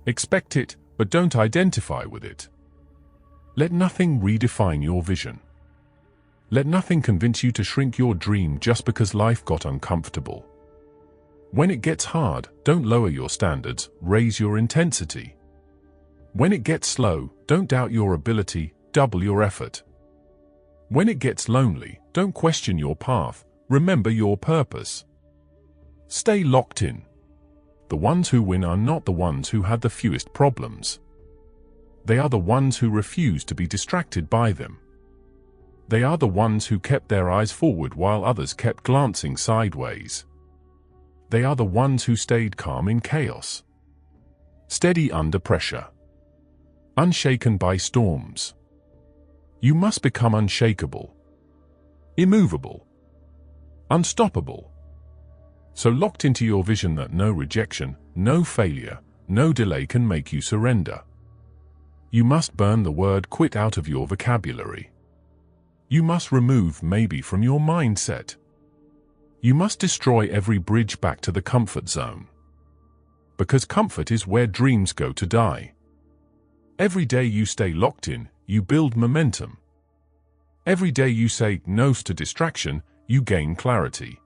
Expect it, but don't identify with it. Let nothing redefine your vision. Let nothing convince you to shrink your dream just because life got uncomfortable. When it gets hard, don't lower your standards, raise your intensity. When it gets slow, don't doubt your ability, double your effort. When it gets lonely, don't question your path, remember your purpose. Stay locked in. The ones who win are not the ones who had the fewest problems. They are the ones who refuse to be distracted by them. They are the ones who kept their eyes forward while others kept glancing sideways. They are the ones who stayed calm in chaos. Steady under pressure. Unshaken by storms. You must become unshakable. Immovable. Unstoppable. So locked into your vision that no rejection, no failure, no delay can make you surrender. You must burn the word quit out of your vocabulary. You must remove maybe from your mindset. You must destroy every bridge back to the comfort zone. Because comfort is where dreams go to die. Every day you stay locked in, you build momentum. Every day you say no to distraction, you gain clarity.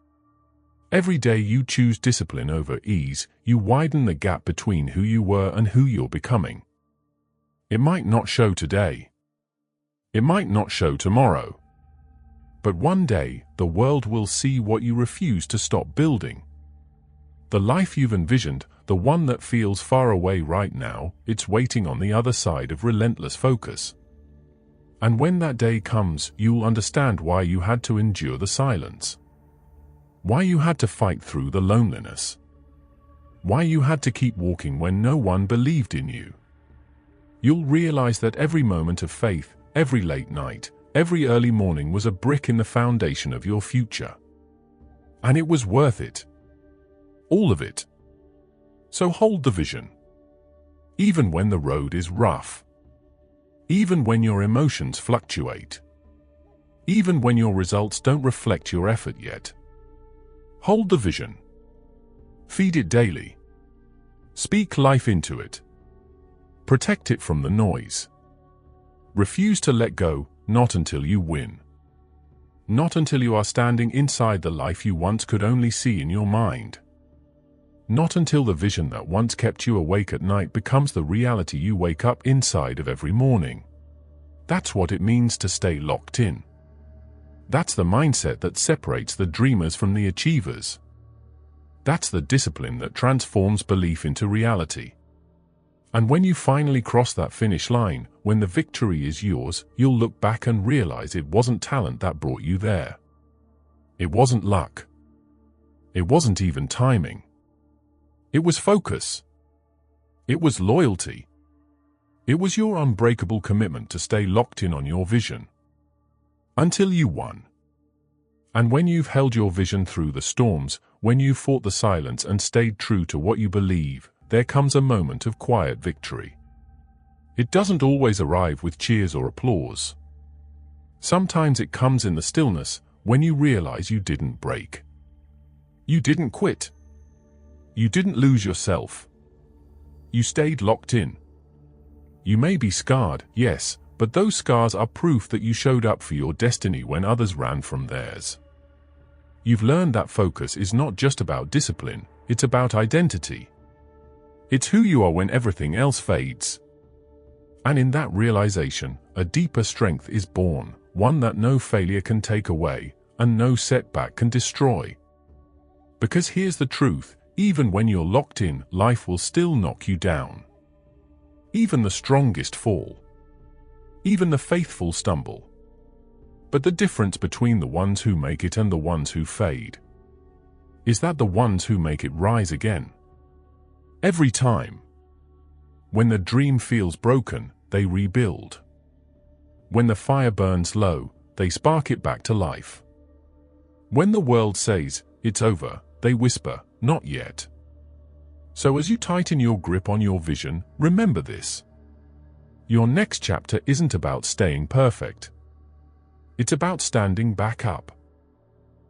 Every day you choose discipline over ease, you widen the gap between who you were and who you're becoming. It might not show today. It might not show tomorrow. But one day, the world will see what you refuse to stop building. The life you've envisioned, the one that feels far away right now, it's waiting on the other side of relentless focus. And when that day comes, you'll understand why you had to endure the silence. Why you had to fight through the loneliness. Why you had to keep walking when no one believed in you. You'll realize that every moment of faith, every late night, every early morning was a brick in the foundation of your future. And it was worth it. All of it. So hold the vision. Even when the road is rough. Even when your emotions fluctuate. Even when your results don't reflect your effort yet. Hold the vision. Feed it daily. Speak life into it. Protect it from the noise. Refuse to let go, not until you win. Not until you are standing inside the life you once could only see in your mind. Not until the vision that once kept you awake at night becomes the reality you wake up inside of every morning. That's what it means to stay locked in. That's the mindset that separates the dreamers from the achievers. That's the discipline that transforms belief into reality. And when you finally cross that finish line, when the victory is yours, you'll look back and realize it wasn't talent that brought you there. It wasn't luck. It wasn't even timing. It was focus. It was loyalty. It was your unbreakable commitment to stay locked in on your vision. Until you won. And when you've held your vision through the storms, when you've fought the silence and stayed true to what you believe, there comes a moment of quiet victory. It doesn't always arrive with cheers or applause. Sometimes it comes in the stillness, when you realize you didn't break. You didn't quit. You didn't lose yourself. You stayed locked in. You may be scarred, yes, but those scars are proof that you showed up for your destiny when others ran from theirs. You've learned that focus is not just about discipline, it's about identity. It's who you are when everything else fades. And in that realization, a deeper strength is born, one that no failure can take away, and no setback can destroy. Because here's the truth, even when you're locked in, life will still knock you down. Even the strongest fall. Even the faithful stumble. But the difference between the ones who make it and the ones who fade is that the ones who make it rise again. Every time. When the dream feels broken, they rebuild. When the fire burns low, they spark it back to life. When the world says, it's over, they whisper, not yet. So as you tighten your grip on your vision, remember this. Your next chapter isn't about staying perfect. It's about standing back up.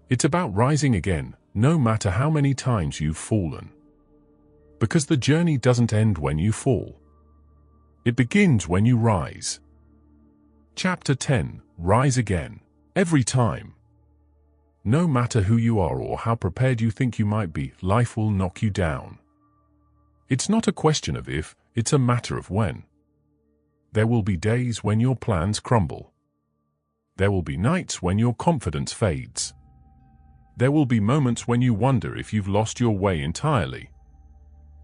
It's about rising again, no matter how many times you've fallen. Because the journey doesn't end when you fall. It begins when you rise. Chapter 10, Rise Again. Every time. No matter who you are or how prepared you think you might be, life will knock you down. It's not a question of if, it's a matter of when. There will be days when your plans crumble. There will be nights when your confidence fades. There will be moments when you wonder if you've lost your way entirely.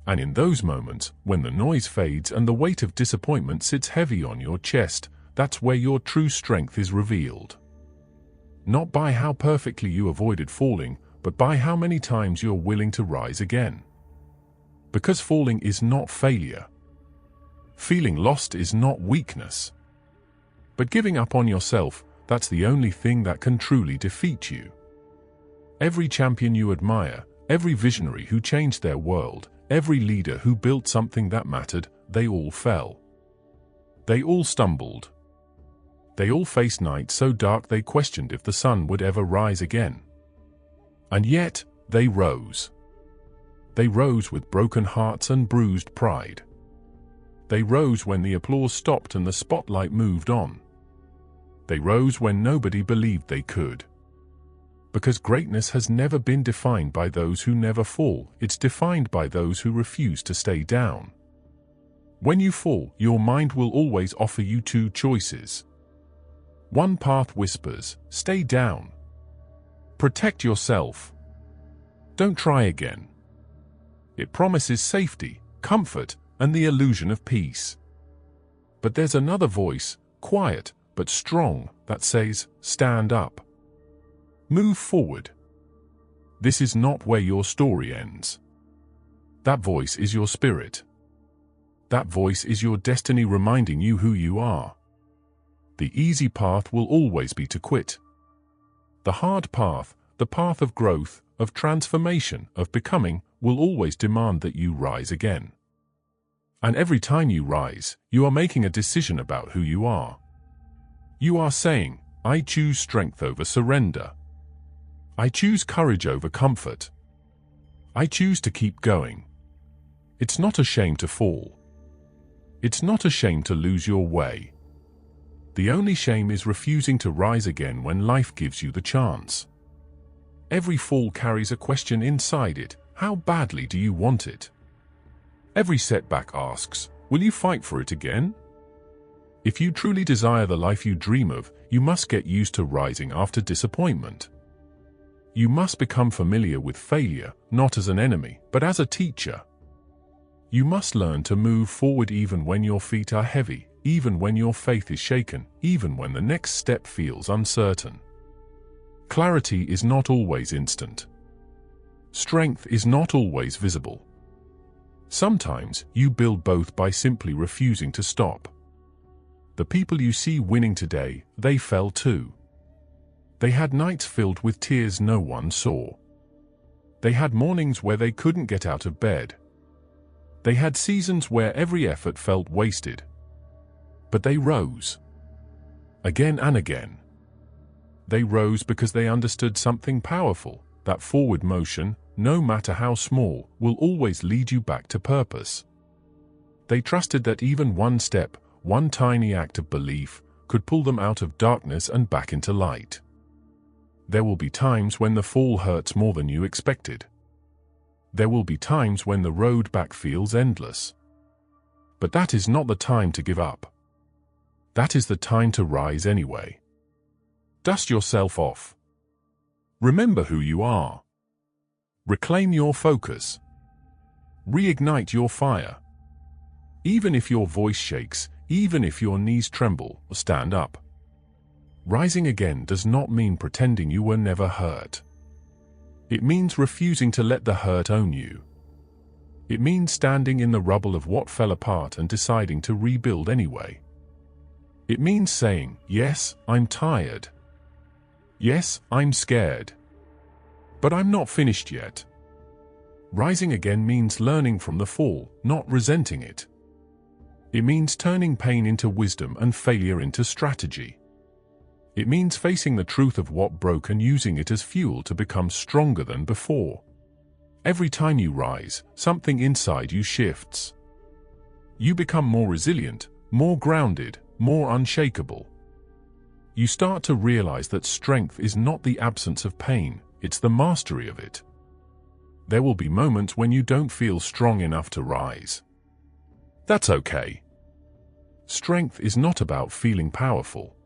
And in those moments, when the noise fades and the weight of disappointment sits heavy on your chest, that's where your true strength is revealed. Not by how perfectly you avoided falling, but by how many times you're willing to rise again. Because falling is not failure. Feeling lost is not weakness. But giving up on yourself, that's the only thing that can truly defeat you. Every champion you admire, every visionary who changed their world, every leader who built something that mattered, they all fell. They all stumbled. They all faced nights so dark they questioned if the sun would ever rise again. And yet, they rose. They rose with broken hearts and bruised pride. They rose when the applause stopped and the spotlight moved on. They rose when nobody believed they could. Because greatness has never been defined by those who never fall, it's defined by those who refuse to stay down. When you fall, your mind will always offer you two choices. One path whispers, stay down. Protect yourself. Don't try again. It promises safety, comfort, and the illusion of peace. But there's another voice, quiet but strong, that says, stand up. Move forward. This is not where your story ends. That voice is your spirit. That voice is your destiny reminding you who you are. The easy path will always be to quit. The hard path, the path of growth, of transformation, of becoming, will always demand that you rise again. And every time you rise, you are making a decision about who you are. You are saying, I choose strength over surrender. I choose courage over comfort. I choose to keep going. It's not a shame to fall. It's not a shame to lose your way. The only shame is refusing to rise again when life gives you the chance. Every fall carries a question inside it. How badly do you want it? Every setback asks, will you fight for it again? If you truly desire the life you dream of, you must get used to rising after disappointment. You must become familiar with failure, not as an enemy, but as a teacher. You must learn to move forward even when your feet are heavy, even when your faith is shaken, even when the next step feels uncertain. Clarity is not always instant. Strength is not always visible. Sometimes you build both by simply refusing to stop. The people you see winning today, they fell too. They had nights filled with tears no one saw. They had mornings where they couldn't get out of bed. They had seasons where every effort felt wasted. But they rose. Again and again. They rose because they understood something powerful, that forward motion, no matter how small, will always lead you back to purpose. They trusted that even one step, one tiny act of belief, could pull them out of darkness and back into light. There will be times when the fall hurts more than you expected. There will be times when the road back feels endless. But that is not the time to give up. That is the time to rise anyway. Dust yourself off. Remember who you are. Reclaim your focus. Reignite your fire. Even if your voice shakes, even if your knees tremble, stand up. Rising again does not mean pretending you were never hurt. It means refusing to let the hurt own you. It means standing in the rubble of what fell apart and deciding to rebuild anyway. It means saying, yes, I'm tired. Yes, I'm scared. But I'm not finished yet. Rising again means learning from the fall, not resenting it. It means turning pain into wisdom and failure into strategy. It means facing the truth of what broke and using it as fuel to become stronger than before. Every time you rise, something inside you shifts. You become more resilient, more grounded, more unshakable. You start to realize that strength is not the absence of pain, it's the mastery of it. There will be moments when you don't feel strong enough to rise. That's okay. Strength is not about feeling powerful.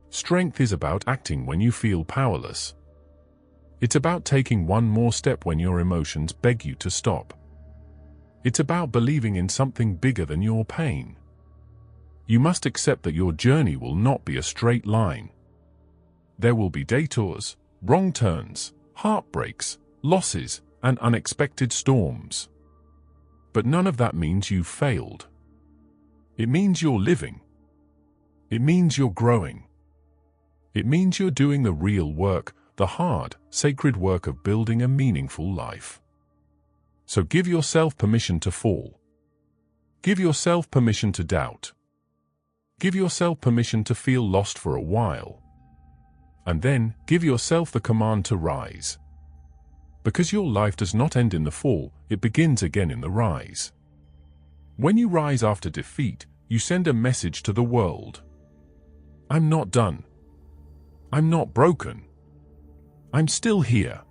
Strength is about acting when you feel powerless. It's about taking one more step when your emotions beg you to stop. It's about believing in something bigger than your pain. You must accept that your journey will not be a straight line. There will be detours, wrong turns, heartbreaks, losses, and unexpected storms. But none of that means you've failed. It means you're living. It means you're growing. It means you're doing the real work, the hard, sacred work of building a meaningful life. So give yourself permission to fall. Give yourself permission to doubt. Give yourself permission to feel lost for a while. And then, give yourself the command to rise. Because your life does not end in the fall, it begins again in the rise. When you rise after defeat, you send a message to the world. I'm not done. I'm not broken. I'm still here.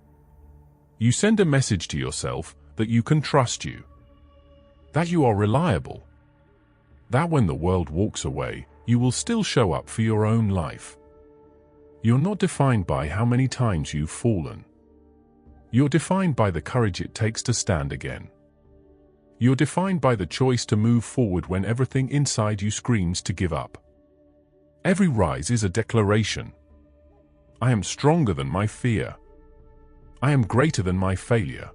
You send a message to yourself that you can trust you. That you are reliable. That when the world walks away, you will still show up for your own life. You're not defined by how many times you've fallen. You're defined by the courage it takes to stand again. You're defined by the choice to move forward when everything inside you screams to give up. Every rise is a declaration. I am stronger than my fear. I am greater than my failure.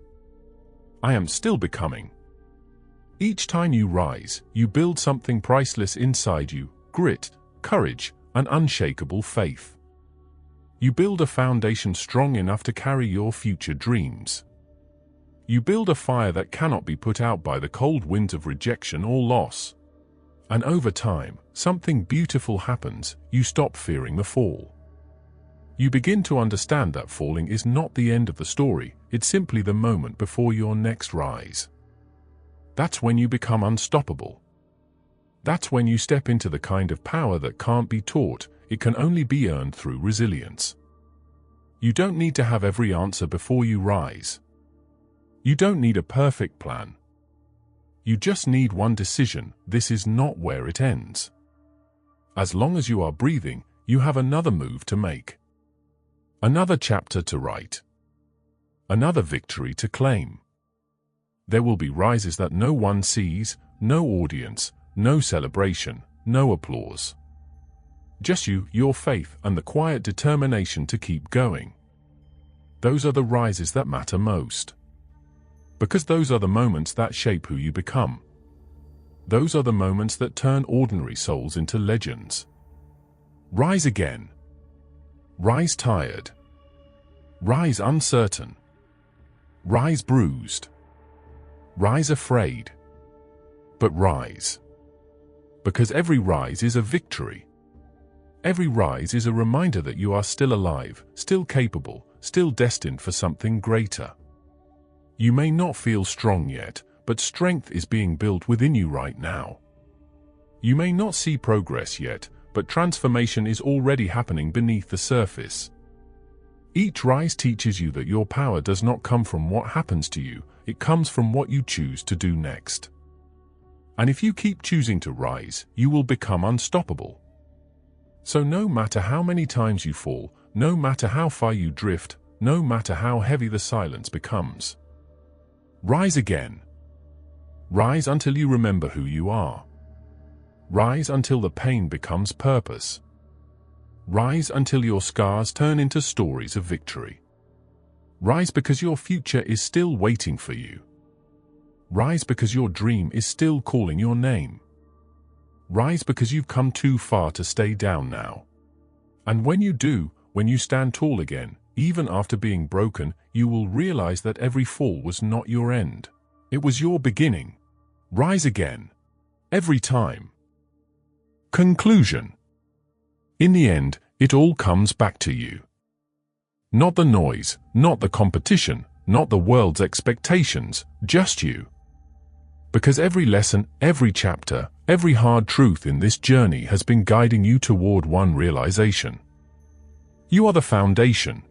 I am still becoming. Each time you rise, you build something priceless inside you: grit, courage, and unshakable faith. You build a foundation strong enough to carry your future dreams. You build a fire that cannot be put out by the cold winds of rejection or loss. And over time, something beautiful happens. You stop fearing the fall. You begin to understand that falling is not the end of the story, it's simply the moment before your next rise. That's when you become unstoppable. That's when you step into the kind of power that can't be taught, it can only be earned through resilience. You don't need to have every answer before you rise. You don't need a perfect plan. You just need one decision: this is not where it ends. As long as you are breathing, you have another move to make. Another chapter to write. Another victory to claim. There will be rises that no one sees, no audience, no celebration, no applause. Just you, your faith, and the quiet determination to keep going. Those are the rises that matter most. Because those are the moments that shape who you become. Those are the moments that turn ordinary souls into legends. Rise again. Rise tired. Rise uncertain. Rise bruised. Rise afraid. But rise. Because every rise is a victory. Every rise is a reminder that you are still alive, still capable, still destined for something greater. You may not feel strong yet, but strength is being built within you right now. You may not see progress yet, but transformation is already happening beneath the surface. Each rise teaches you that your power does not come from what happens to you, it comes from what you choose to do next. And if you keep choosing to rise, you will become unstoppable. So no matter how many times you fall, no matter how far you drift, no matter how heavy the silence becomes, rise again. Rise until you remember who you are. Rise until the pain becomes purpose. Rise until your scars turn into stories of victory. Rise because your future is still waiting for you. Rise because your dream is still calling your name. Rise because you've come too far to stay down now. And when you do, when you stand tall again, even after being broken, you will realize that every fall was not your end. It was your beginning. Rise again. Every time. Conclusion. In the end, it all comes back to you. Not the noise, not the competition, not the world's expectations, just you. Because every lesson, every chapter, every hard truth in this journey has been guiding you toward one realization. You are the foundation.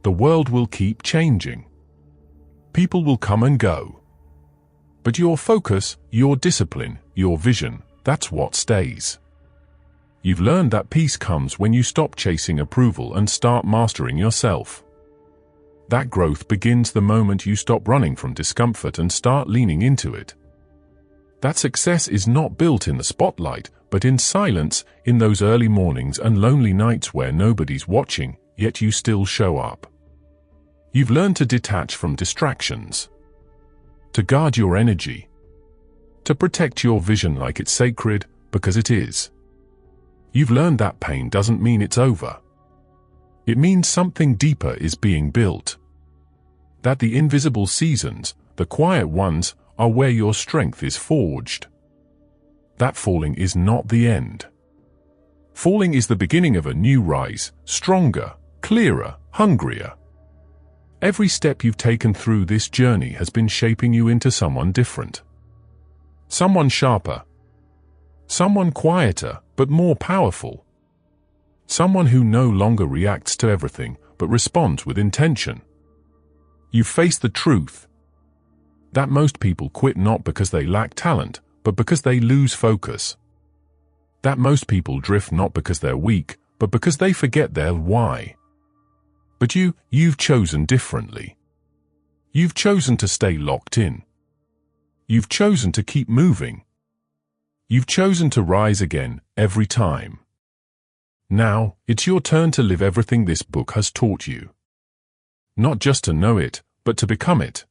The world will keep changing. People will come and go. But your focus, your discipline, your vision, that's what stays. You've learned that peace comes when you stop chasing approval and start mastering yourself. That growth begins the moment you stop running from discomfort and start leaning into it. That success is not built in the spotlight, but in silence, in those early mornings and lonely nights where nobody's watching, yet you still show up. You've learned to detach from distractions. To guard your energy. To protect your vision like it's sacred, because it is. You've learned that pain doesn't mean it's over. It means something deeper is being built. That the invisible seasons, the quiet ones, are where your strength is forged. that falling is not the end. Falling is the beginning of a new rise, stronger, clearer, hungrier. Every step you've taken through this journey has been shaping you into someone different. Someone sharper. Someone quieter, but more powerful. Someone who no longer reacts to everything, but responds with intention. You've faced the truth that most people quit not because they lack talent, but because they lose focus. That most people drift not because they're weak, but because they forget their why. But you've chosen differently. You've chosen to stay locked in. You've chosen to keep moving. You've chosen to rise again every time. Now, it's your turn to live everything this book has taught you. Not just to know it, but to become it.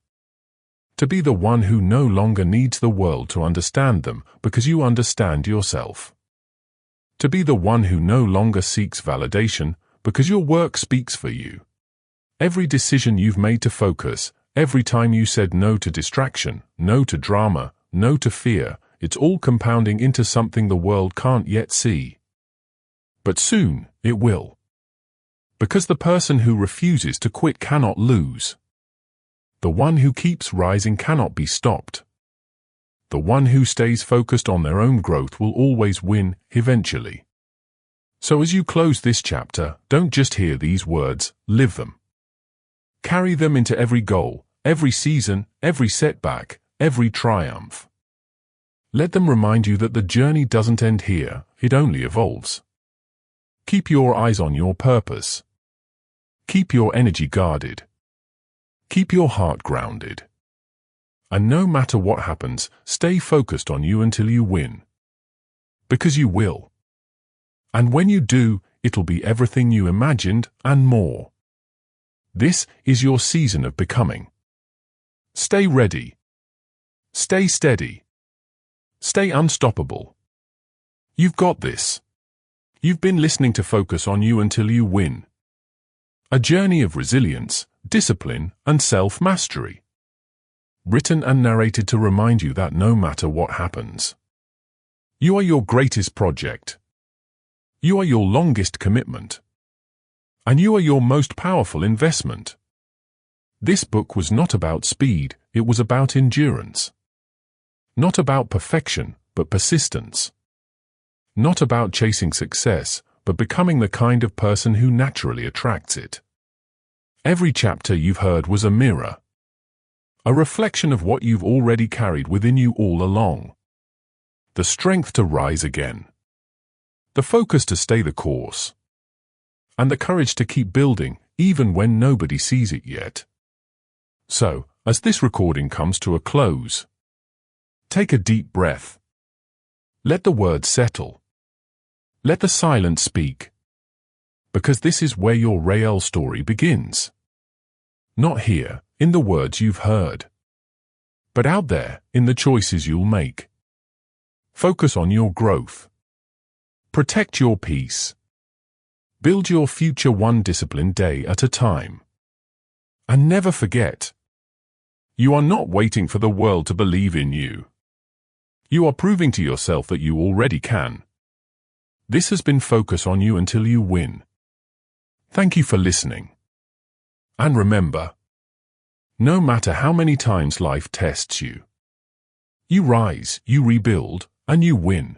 To be the one who no longer needs the world to understand them because you understand yourself. To be the one who no longer seeks validation because your work speaks for you. Every decision you've made to focus, every time you said no to distraction, no to drama, no to fear, it's all compounding into something the world can't yet see. But soon, it will. Because the person who refuses to quit cannot lose. The one who keeps rising cannot be stopped. The one who stays focused on their own growth will always win, eventually. So as you close this chapter, don't just hear these words, live them. Carry them into every goal, every season, every setback, every triumph. Let them remind you that the journey doesn't end here, it only evolves. Keep your eyes on your purpose. Keep your energy guarded. Keep your heart grounded. And no matter what happens, stay focused on you until you win. Because you will. And when you do, it'll be everything you imagined and more. This is your season of becoming. Stay ready. Stay steady. Stay unstoppable. You've got this. You've been listening to Focus on You Until You Win. A journey of resilience, discipline, and self-mastery. Written and narrated to remind you that no matter what happens, you are your greatest project. You are your longest commitment. And you are your most powerful investment. This book was not about speed, it was about endurance. Not about perfection, but persistence. Not about chasing success, but becoming the kind of person who naturally attracts it. Every chapter you've heard was a mirror. A reflection of what you've already carried within you all along. The strength to rise again. The focus to stay the course. And the courage to keep building, even when nobody sees it yet. So, as this recording comes to a close, take a deep breath. Let the words settle. Let the silence speak. Because this is where your real story begins. Not here, in the words you've heard, but out there, in the choices you'll make. Focus on your growth. Protect your peace. Build your future one disciplined day at a time. And never forget, you are not waiting for the world to believe in you. You are proving to yourself that you already can. This has been Focus on You Until You Win. Thank you for listening. And remember, no matter how many times life tests you, you rise, you rebuild, and you win.